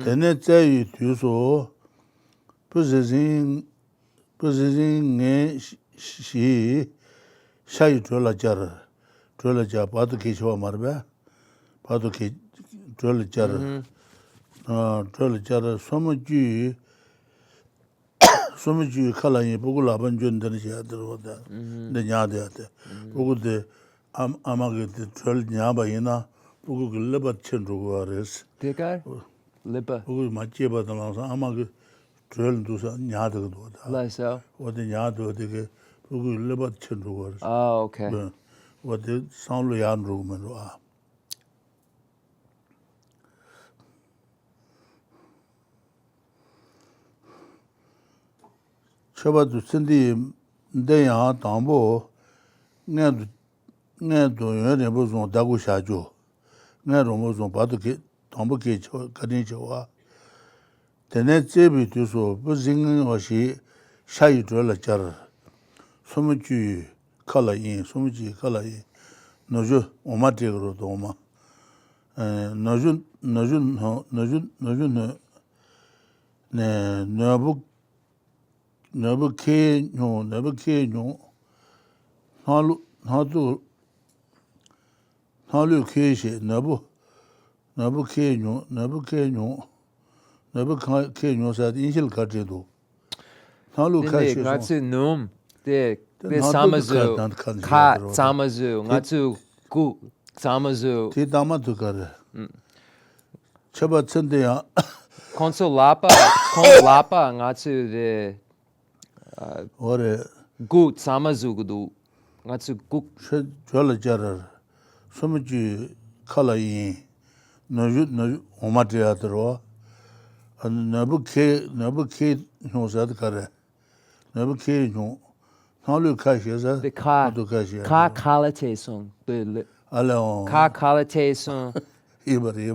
대내 자유 뒤서 부재진 네 샤이 졸라자 봐도 계셔 말봐 봐도 계 졸라자 졸라자 소무지 칼라니 보고 라반 준다는 자들보다 내 냐대한테 보고도 아마게 졸 냐바이나 보고 글러버 천루고 알았어 Digar? Lipa. 보고 맞지 받아서 아마게 졸 두서 냐도 Leso. 어디 냐도 되게 보고 글러버 천루고 알았어 Oh, okay. 어디 상로 양 루면로 아 셔바도 센디 내야 담보 내도 연에 무슨 다고 샤죠 내로 무슨 봐도게 담보게 저 가딘 저와 대내 제비 두서 부징은 것이 샤이 졸라자 소무지 칼라인 너저 오마티그로 도마 너준 네 너부케뇨 나도 케시 너부케뇨 사 인실 가제도 나루 Dinde 카시 ngatsu num. De Nadu samazu. ka kan Ka jiro. samazu. Ngatsu gu samazu. 티 다마도 가래 쳐봐 천대야 Konso lapa ngatsu de 오래 gu samazu gudu. Ngatsu gu. 졸라자라 소무지 칼라이 너주 오마트야 들어 너부케 효사도 가래 너부케 요 나루 카시자 The ka. 나도 카시야 Ka kalate song. The 알로 ka kalate song. 이버리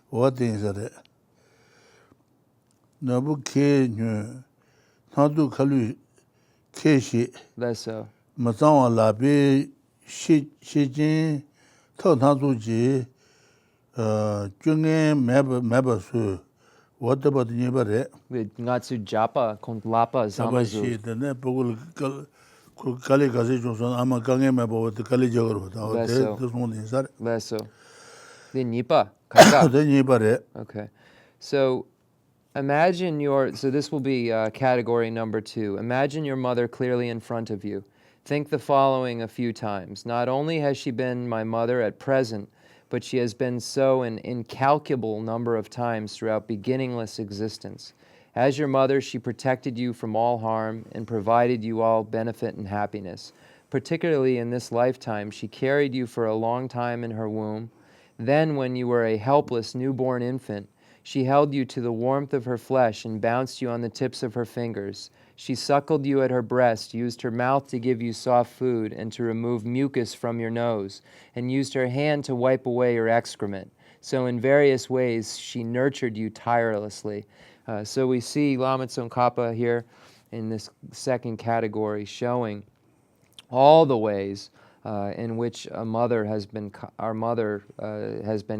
어디서래 너부케 요 나도 칼루 케시 Leso. 마상와 라비 시진 터나두지 중에 매버수 워더버드니 버레 With ngatsu japa kont lapa samazu. 사바시드네 보글 칼리 가지 좀선 아마 강에 매버드 칼리 저거로 다 Leso. 어때 살 Leso. The nipa. Kaga. 되니 버레 Okay. So so this will be category number 2. Imagine your mother clearly in front of you. Think the following a few times. Not only has she been my mother at present, but she has been so an incalculable number of times throughout beginningless existence. As your mother, she protected you from all harm and provided you all benefit and happiness. Particularly in this lifetime, she carried you for a long time in her womb. Then, when you were a helpless newborn infant, she held you to the warmth of her flesh and bounced you on the tips of her fingers. She suckled you at her breast, used her mouth to give you soft food and to remove mucus from your nose, and used her hand to wipe away your excrement. So in various ways, she nurtured you tirelessly. So we see Lama Tsongkhapa here in this second category showing all the ways in which our mother has been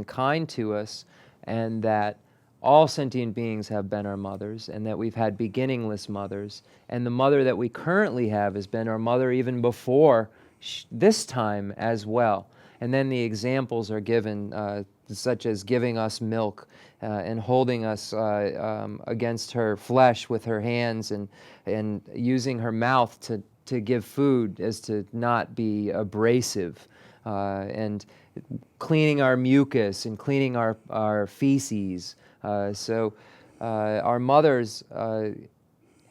kind to us, and that all sentient beings have been our mothers, and that we've had beginningless mothers, and the mother that we currently have has been our mother even before this time as well. And then the examples are given, such as giving us milk and holding us against her flesh with her hands, and using her mouth to give food as to not be abrasive, and cleaning our mucus and cleaning our feces. So our mothers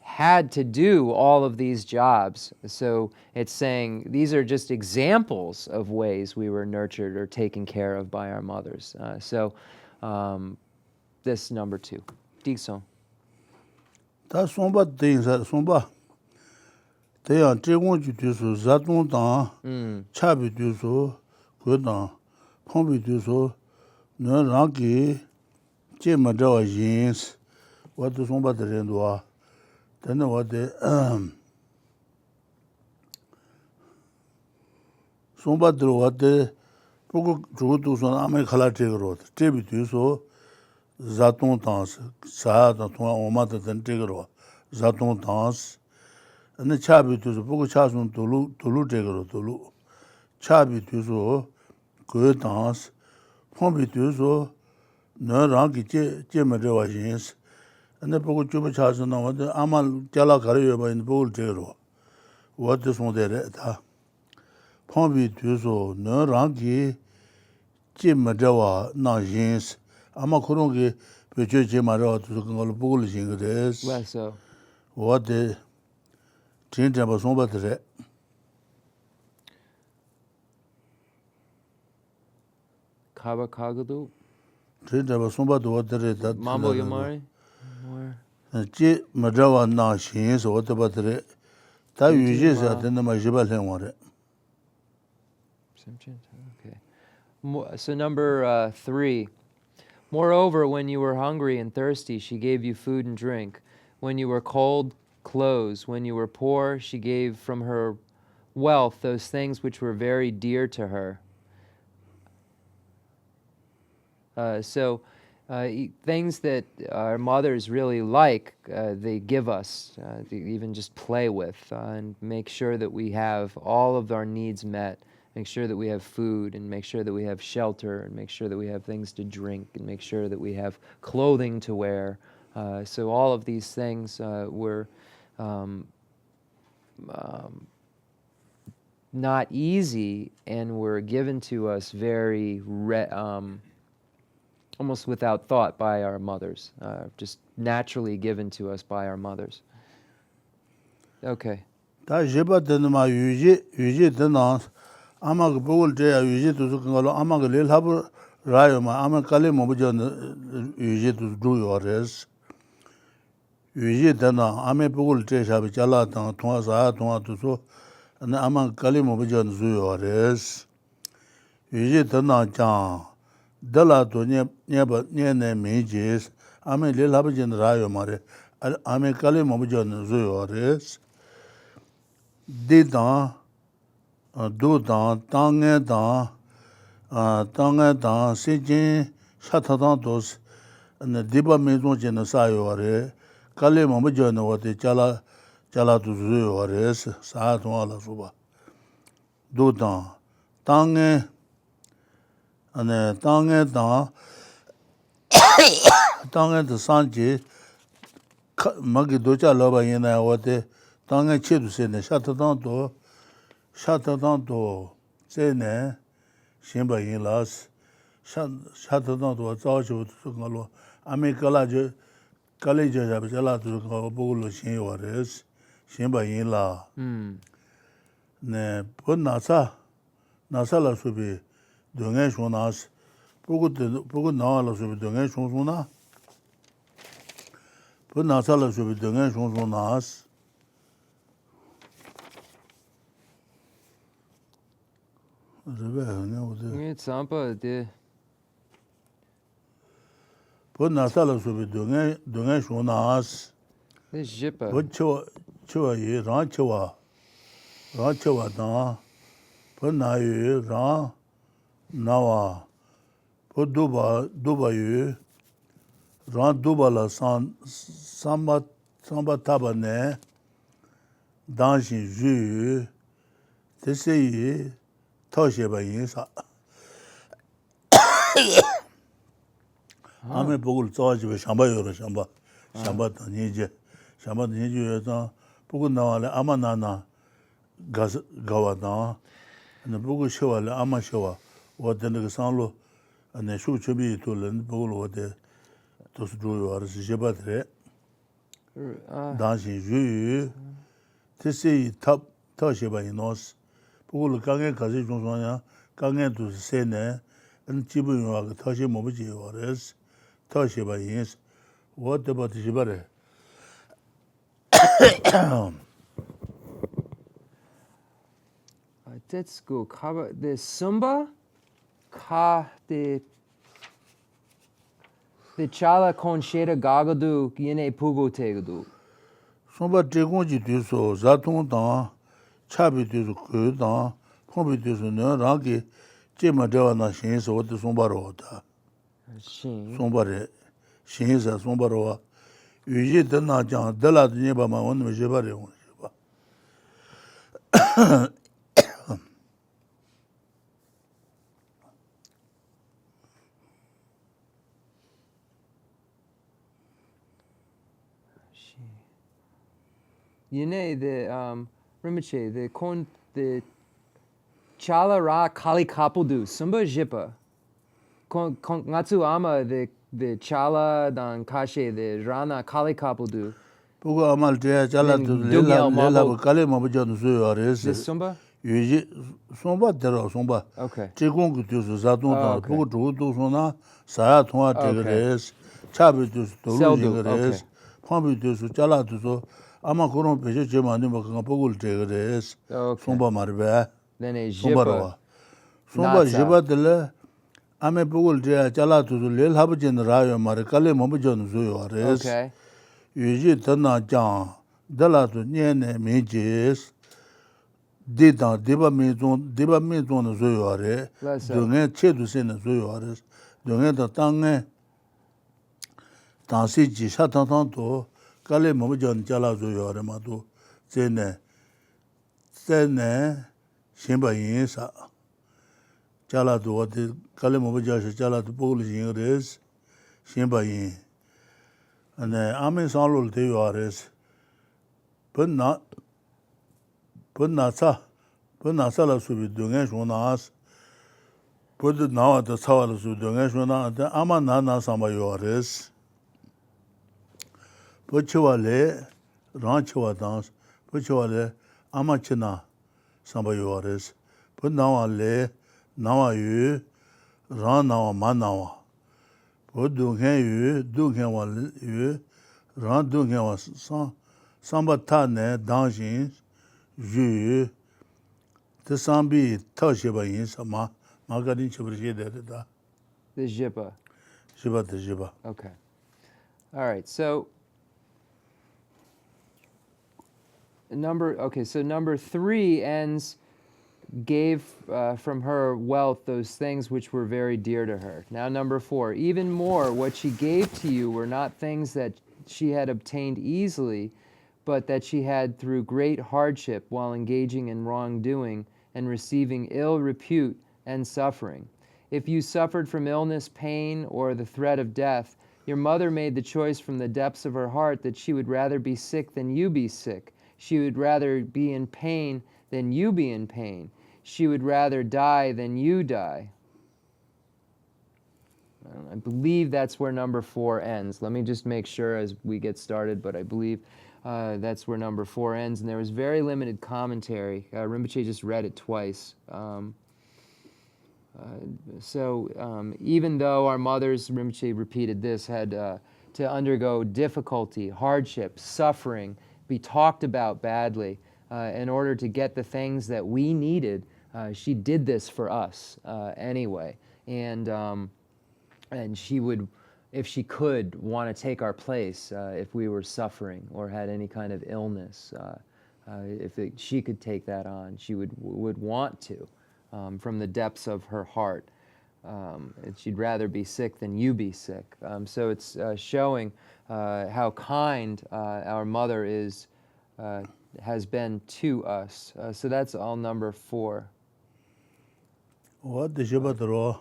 had to do all of these jobs. So it's saying these are just examples of ways we were nurtured or taken care of by our mothers. So this number 2. Dikson. 다 손바 대인사 손바 대양 제공주 뒤수 자동당 차비 뒤수 그당 폼비 뒤수 너랑기 제마저와 인스 와도 손바 들은도와 근데 와데 손바 들어와데 보고 저것도 손 아메 칼라테그로 제비 뒤수 자동 danse 사다 통화 오마다 된테그로 자동 danse 근데 차비도서 보고 차순 돌루 제거로 돌루 차비도서 그 danse 폼비도서 너랑기 제마저 와신스 근데 보고 좀 차순 나와도 아마 잘라 가려요 봐인 볼 제거로 what 손데래 다 폼비도서 너랑기 제마저 와 나신스 아마 그런 게 배제제 말아도 그걸 보고 있는 거です. Well, so. what 진짜 무슨 받으래? Kabakagadu. 진짜 무슨 받도 얻으래? Mambo Yamari. More. 제 맞아와 나신서 어디 받으래? 다 유지해서 되는 말 제발해 와래. Sentient. Okay. So number 3. Moreover, when you were hungry and thirsty, she gave you food and drink. When you were cold, clothes. When you were poor, she gave from her wealth those things which were very dear to her. Things that our mothers really like, they give us, they even just play with, and make sure that we have all of our needs met. Make sure that we have food, and make sure that we have shelter, and make sure that we have things to drink, and make sure that we have clothing to wear. So all of these things were not easy, and were given to us very almost without thought by our mothers, just naturally given to us by our mothers. Okay. 다 제바되는 마 유지 되나 아마 그 보고 돼야 유지도 그걸로 아마 그 릴하브 라요마 아마 칼레 뭐죠 유지도 두요레스 유지 되나 아마 보고 돼야 잘라다 통화도서 아마 칼레 뭐죠 주요레스 유지 되나 자 달라도 네네 메지스 아마 릴하브 전 라요마레 아마 칼레 뭐죠 주요레스 디다 도다 땅에다 세진 샤타다도스 네 디바메존제는 사요레 칼레 뭐죠는 어디 잘라도 주요레스 사도알아 수바 도다 땅에 땅에다 땅에도 산지 막이 도자 러바이나 어디 땅에 치두세네 샤타다도 세네 신바인라스 샤타다도 자주 그걸로 아메리카라저 칼레저 잡자라도 그거 보고로 신요레스 신바인라 네 나사라 수비 동해 쇼나스 보고 나와라 수비 동해 쇼소나 나사라 수비 동해 쇼소나스 It's sampa de. But Nasala subi dunga shunas. This jipa. But chua yi ranchawa da. But na yu ran nawa. But duba yu ran duba la samba taba ne. Danshin ju yu. Tese yi. 터셔봐 인사 아메 보고 저지be 샴바요로 샴바 니제에서 보고 나와래 아마나나 가와다 네 보고 쇼와래 아마 쇼와 어떤 그 산로 네 수초비 돌은 보고 어디 도스 조요 알아서 제바드레 다시 주 테시 터셔봐 이노스 보고 강에 가지 중소냐 강에도 세네 안 지부요가 다시 뭐지 와레스 다시 봐 인스 what about 지바레 That's good. The Sumba, the Chala Concheta Gagadu, Yene Pugo Tegadu. somba 제공지 돼서 자통당 차비 돼서 그다 폼비 돼서 너랑게 제마대와나 신서 어디 som바로다 Shin. som바레 신서 som바로와 유지 드나장 달라드니 바마 오늘 제바레 오늘 봐 Yene, Rinpoche, the Chala Ra Kali Kapudu, Sumba Jipa. Ngatsu Ama, the Chala Dan Kashe, the Rana Kali Kapudu. 보고 아말 때 잘라도 Dungyal lela Mabo. 칼레 마부전 수요아레스 The Sumba? 유지 som바더라 som바 Okay. 제공그 돼서 자통당 okay. 보고 조도 소나 사야 통화 되그레스 차비 돼서 도루지그레스 폼비 돼서 잘라도 아마 그런 배제 제만이 뭐 그거 보고 되그레스 Okay. som바 말베 Then a som바로와 Jipa. som바 나사. 지바들 아메 보고 돼 잘라도 렐 하버진 라요 말 칼레 마부전 수요아레스 Okay. 유지 드나장 달라도 녀네 메지스 디다 디바미존 조요아레 Let's 동에 체두세는 조요아레 동에다 땅에 당시지 사탄탄도 갈레 뭐전 잘라 조요아레 마도 제네 신바인사 잘라도 어디 갈레 뭐자서 잘라도 보글징레스 신바인 ane ame sanlol te yuares bunna sa la subi dungen shonas bud nawa da sawa la subi dungen shona da ama na samba yuares buchwale ranchwa dans buchwale ama china samba yuares bud nawa yu ran nawa manawa Dunghen yu, dunghen wa yu, ran dunghen wa samba ta ne dangshin yu yu, te sambi ta shiba yin sa ma garin chibri shi de da. The Jipa. Shiba de shiba. Okay. All right. So number 3 ends gave from her wealth those things which were very dear to her. Now number 4, even more, what she gave to you were not things that she had obtained easily, but that she had through great hardship while engaging in wrongdoing and receiving ill repute and suffering. If you suffered from illness, pain, or the threat of death, your mother made the choice from the depths of her heart that she would rather be sick than you be sick. She would rather be in pain than you be in pain. She would rather die than you die. I believe that's where number 4 ends. Let me just make sure as we get started, but I believe that's where number 4 ends. And there was very limited commentary. Rinpoche just read it twice. Even though our mothers, Rinpoche repeated this, had to undergo difficulty, hardship, suffering, be talked about badly in order to get the things that we needed, she did this for us anyway. And she would, if she could, want to take our place if we were suffering or had any kind of illness. She could take that on, she would want to, from the depths of her heart. And she'd rather be sick than you be sick. So it's showing how kind our mother has been to us. So that's all number 4. What the shiba dro?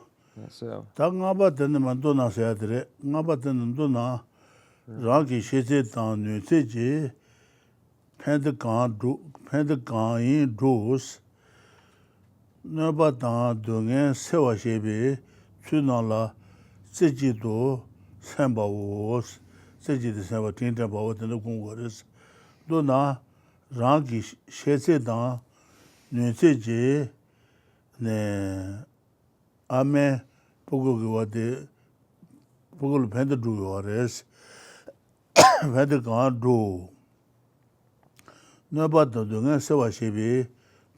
So Ta ngaba den man do na sa dire. Ngaba den do na ragi shese ta nu se ji pend kan yin dos na ba ta do nge se wa she be chu na la se ji do san ba wo se ji de san ba tin ta ba wo den gong wo res do na ragi shese ta nu se ji ne ame Pogo Gawade, Pogo Panda Duores, Panda Gan Do. No but the Dungan Sewa Shibi,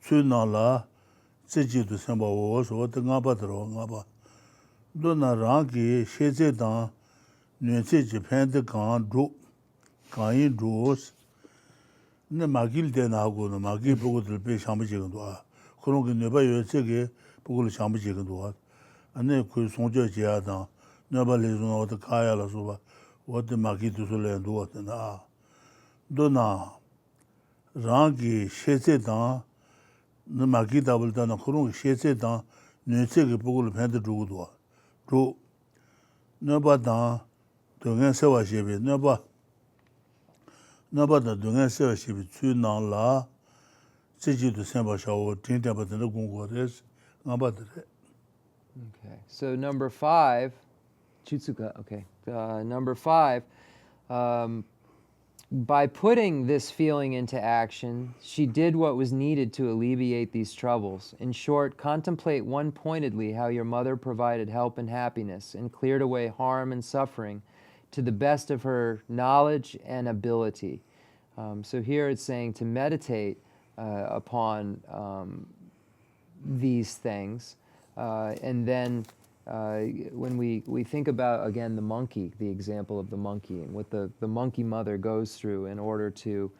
Tsunala, Ziji to Samba was what the Gabadro Gaba. Dona Rangi, Sheze Dan, Nuense Japan the Gan Do, Gan Doors. The Magil de Nago, the Magi Pogo to pay Shamajigan. Kurungi Neba Yosegi, Pogo Shamajigan. And then could Sonja Jiadan, Nobody know what the Kaya Lasuba, what the Magi to Sule and do what and Dona Rangi, Sheze Dan, the Magi double done a Kurung, Sheze Dan, Nunsegi Pogo Panda Dugua. Do Nobadan, Dungan Sewa Shibi, Nobody Dungan Sewa Shibi, Tsunan La, Siji to Samba Shaw, Tinta, but the Gungores, Nobody. Okay, so number 5, Chutsuka, okay. Number 5, by putting this feeling into action, she did what was needed to alleviate these troubles. In short, contemplate one-pointedly how your mother provided help and happiness and cleared away harm and suffering to the best of her knowledge and ability. So here it's saying to meditate upon these things. And then when we think about, again, the monkey, the example of the monkey, and what the monkey mother goes through in order to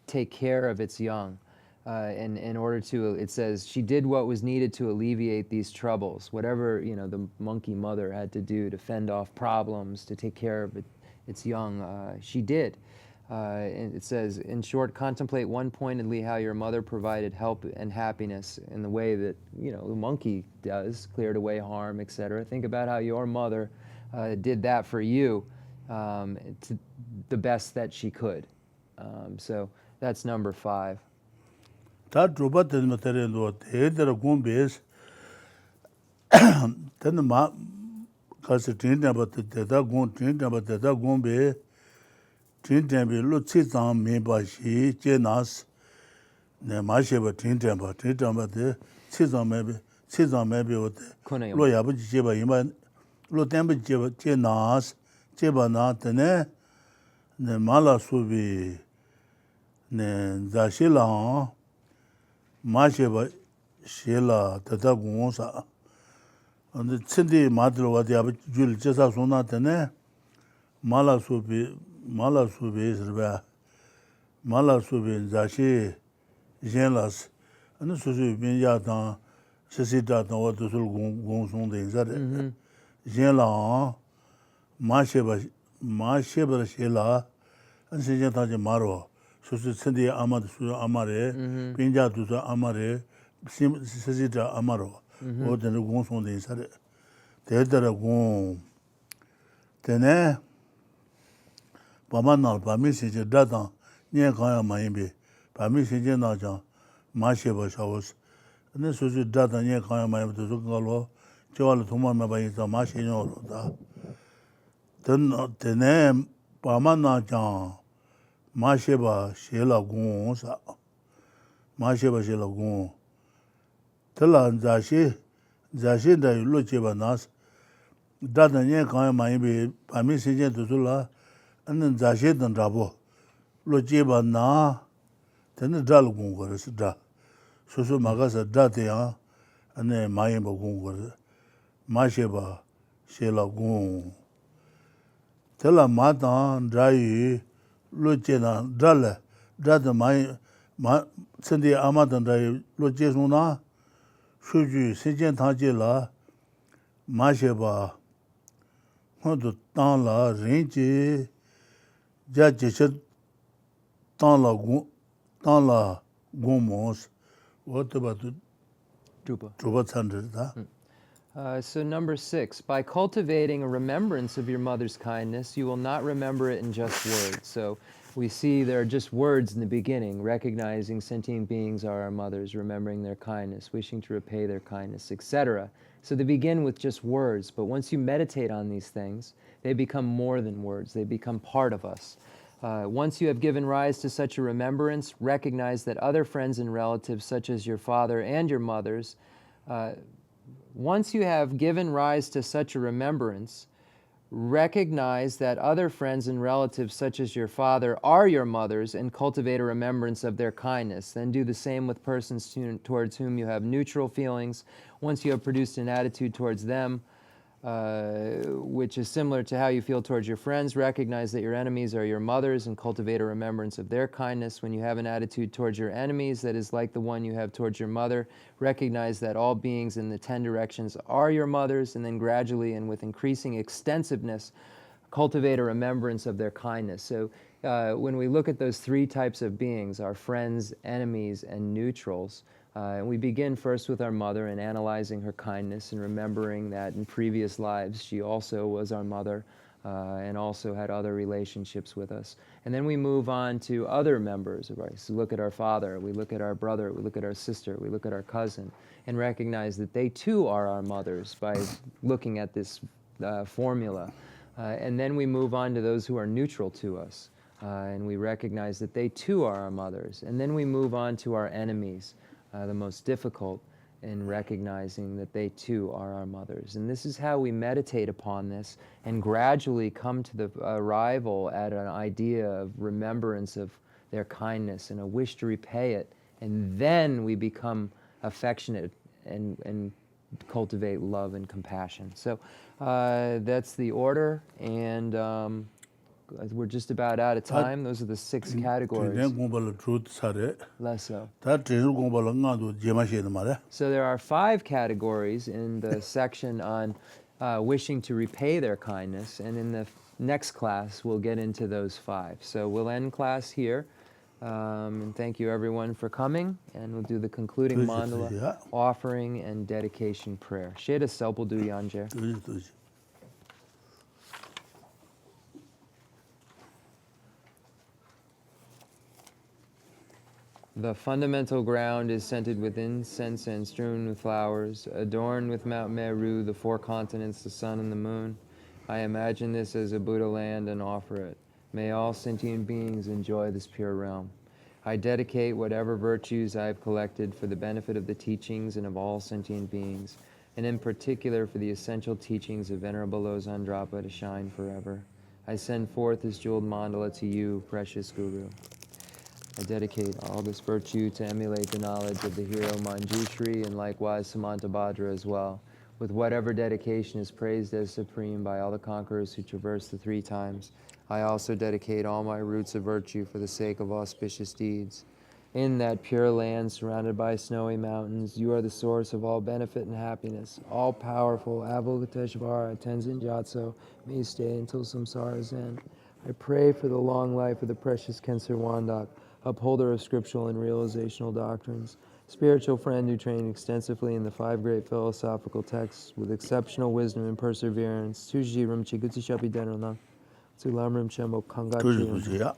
take care of its young, and in order to, it says, she did what was needed to alleviate these troubles. Whatever, the monkey mother had to do to fend off problems, to take care of its young, she did. And it says, in short, contemplate one-pointedly how your mother provided help and happiness in the way that, the monkey does, cleared away harm, etc. Think about how your mother did that for you to the best that she could. So that's number 5. That robot is material, there are gombes. Then the ma Cassitin about the Gon, about the Gombe. Tintembe lo tsitsang meba shi jenas ne ma sheba tintemba de tsitsang mebe ote lo yabu jeba yima lo tembe jeba jenas jeba na tene ne mala subi ne zashila ma sheba shela tata gonsa and tsindi madro wa yabu jul jesa sona tene mala subi sirba mala subi zashi jenlas and susu bin ya dan sisi da dan wa dusul gong song de zare jenla ma sheba shela and sisi ta je maro susu sindi amad su amare pinja dusu amare sisi da amaro o de gong song de zare de dara gong tene Bamanal, Bami Sije Datan, Nia Kaya Maimbe, Bami Sije Najan, Masheba Shawos, and then Susu Datan, Nia Kaya Maimbe to Zukalo, Joal Tuma Mabaita, Mashino, then the name Bamanajan, Masheba Shela Gonsa, Masheba Shela Gon. Tela Zashi da Lucheba Nas, Datan Nia Kaya Maimbe, Bami Sije to Zula. And then Zashi dan Rabo, Lojeba na, then the Dal Gungor, da. Susu Magasa Datia, and then Mayimba Gungor, Masheba, Shela Gung. Tela Matan, Drai, Lojena, Dale, Data Sendi Amatan Drai, Lojesuna, Shuju, Sentient Tajila, Masheba, Hunt Tan La, Range. Judge Tan la Gomos. What about the Drupa Thunder? So number 6, by cultivating a remembrance of your mother's kindness, you will not remember it in just words. So we see there are just words in the beginning, recognizing sentient beings are our mothers, remembering their kindness, wishing to repay their kindness, etc. So they begin with just words, but once you meditate on these things, they become more than words. They become part of us. Once you have given rise to such a remembrance, recognize that other friends and relatives, such as your father and your mothers, once you have given rise to such a remembrance, recognize that other friends and relatives, such as your father, are your mothers, and cultivate a remembrance of their kindness. Then do the same with persons towards whom you have neutral feelings. Once you have produced an attitude towards them, which is similar to how you feel towards your friends, recognize that your enemies are your mothers and cultivate a remembrance of their kindness. When you have an attitude towards your enemies that is like the one you have towards your mother, recognize that all beings in the 10 directions are your mothers, and then gradually and with increasing extensiveness, cultivate a remembrance of their kindness. So when we look at those 3 types of beings, our friends, enemies, and neutrals, and we begin first with our mother and analyzing her kindness and remembering that in previous lives she also was our mother and also had other relationships with us. And then we move on to other members of ours. So look at our father, we look at our brother, we look at our sister, we look at our cousin, and recognize that they too are our mothers by looking at this formula. And then we move on to those who are neutral to us, and we recognize that they too are our mothers. And then we move on to our enemies, the most difficult, in recognizing that they too are our mothers. And this is how we meditate upon this and gradually come to the arrival at an idea of remembrance of their kindness and a wish to repay it. And then we become affectionate and cultivate love and compassion. So that's the order, and we're just about out of time. Those are the 6 categories. Less so. So there are 5 categories in the section on wishing to repay their kindness, and in the next class we'll get into those 5. So we'll end class here, and thank you everyone for coming, and we'll do the concluding mandala, offering, and dedication prayer. Sheda Selpul Du Yanjer. The fundamental ground is scented with incense and strewn with flowers, adorned with Mount Meru, the 4 continents, the sun and the moon. I imagine this as a Buddha land and offer it. May all sentient beings enjoy this pure realm. I dedicate whatever virtues I have collected for the benefit of the teachings and of all sentient beings, and in particular for the essential teachings of Venerable Losang Drapa to shine forever. I send forth this jeweled mandala to you, precious Guru. I dedicate all this virtue to emulate the knowledge of the hero Manjushri and likewise Samantabhadra as well, with whatever dedication is praised as supreme by all the conquerors who traverse the 3 times. I also dedicate all my roots of virtue for the sake of auspicious deeds. In that pure land surrounded by snowy mountains, you are the source of all benefit and happiness. All-powerful Avalokiteshvara Tenzin Gyatso may stay until samsara's end. I pray for the long life of the precious Khensur Wandak, upholder of scriptural and realizational doctrines, spiritual friend who trained extensively in the 5 great philosophical texts with exceptional wisdom and perseverance. Tuji Rimchi Gutsi Shapi Denronang, to Lamrim Chenmo Kangachi.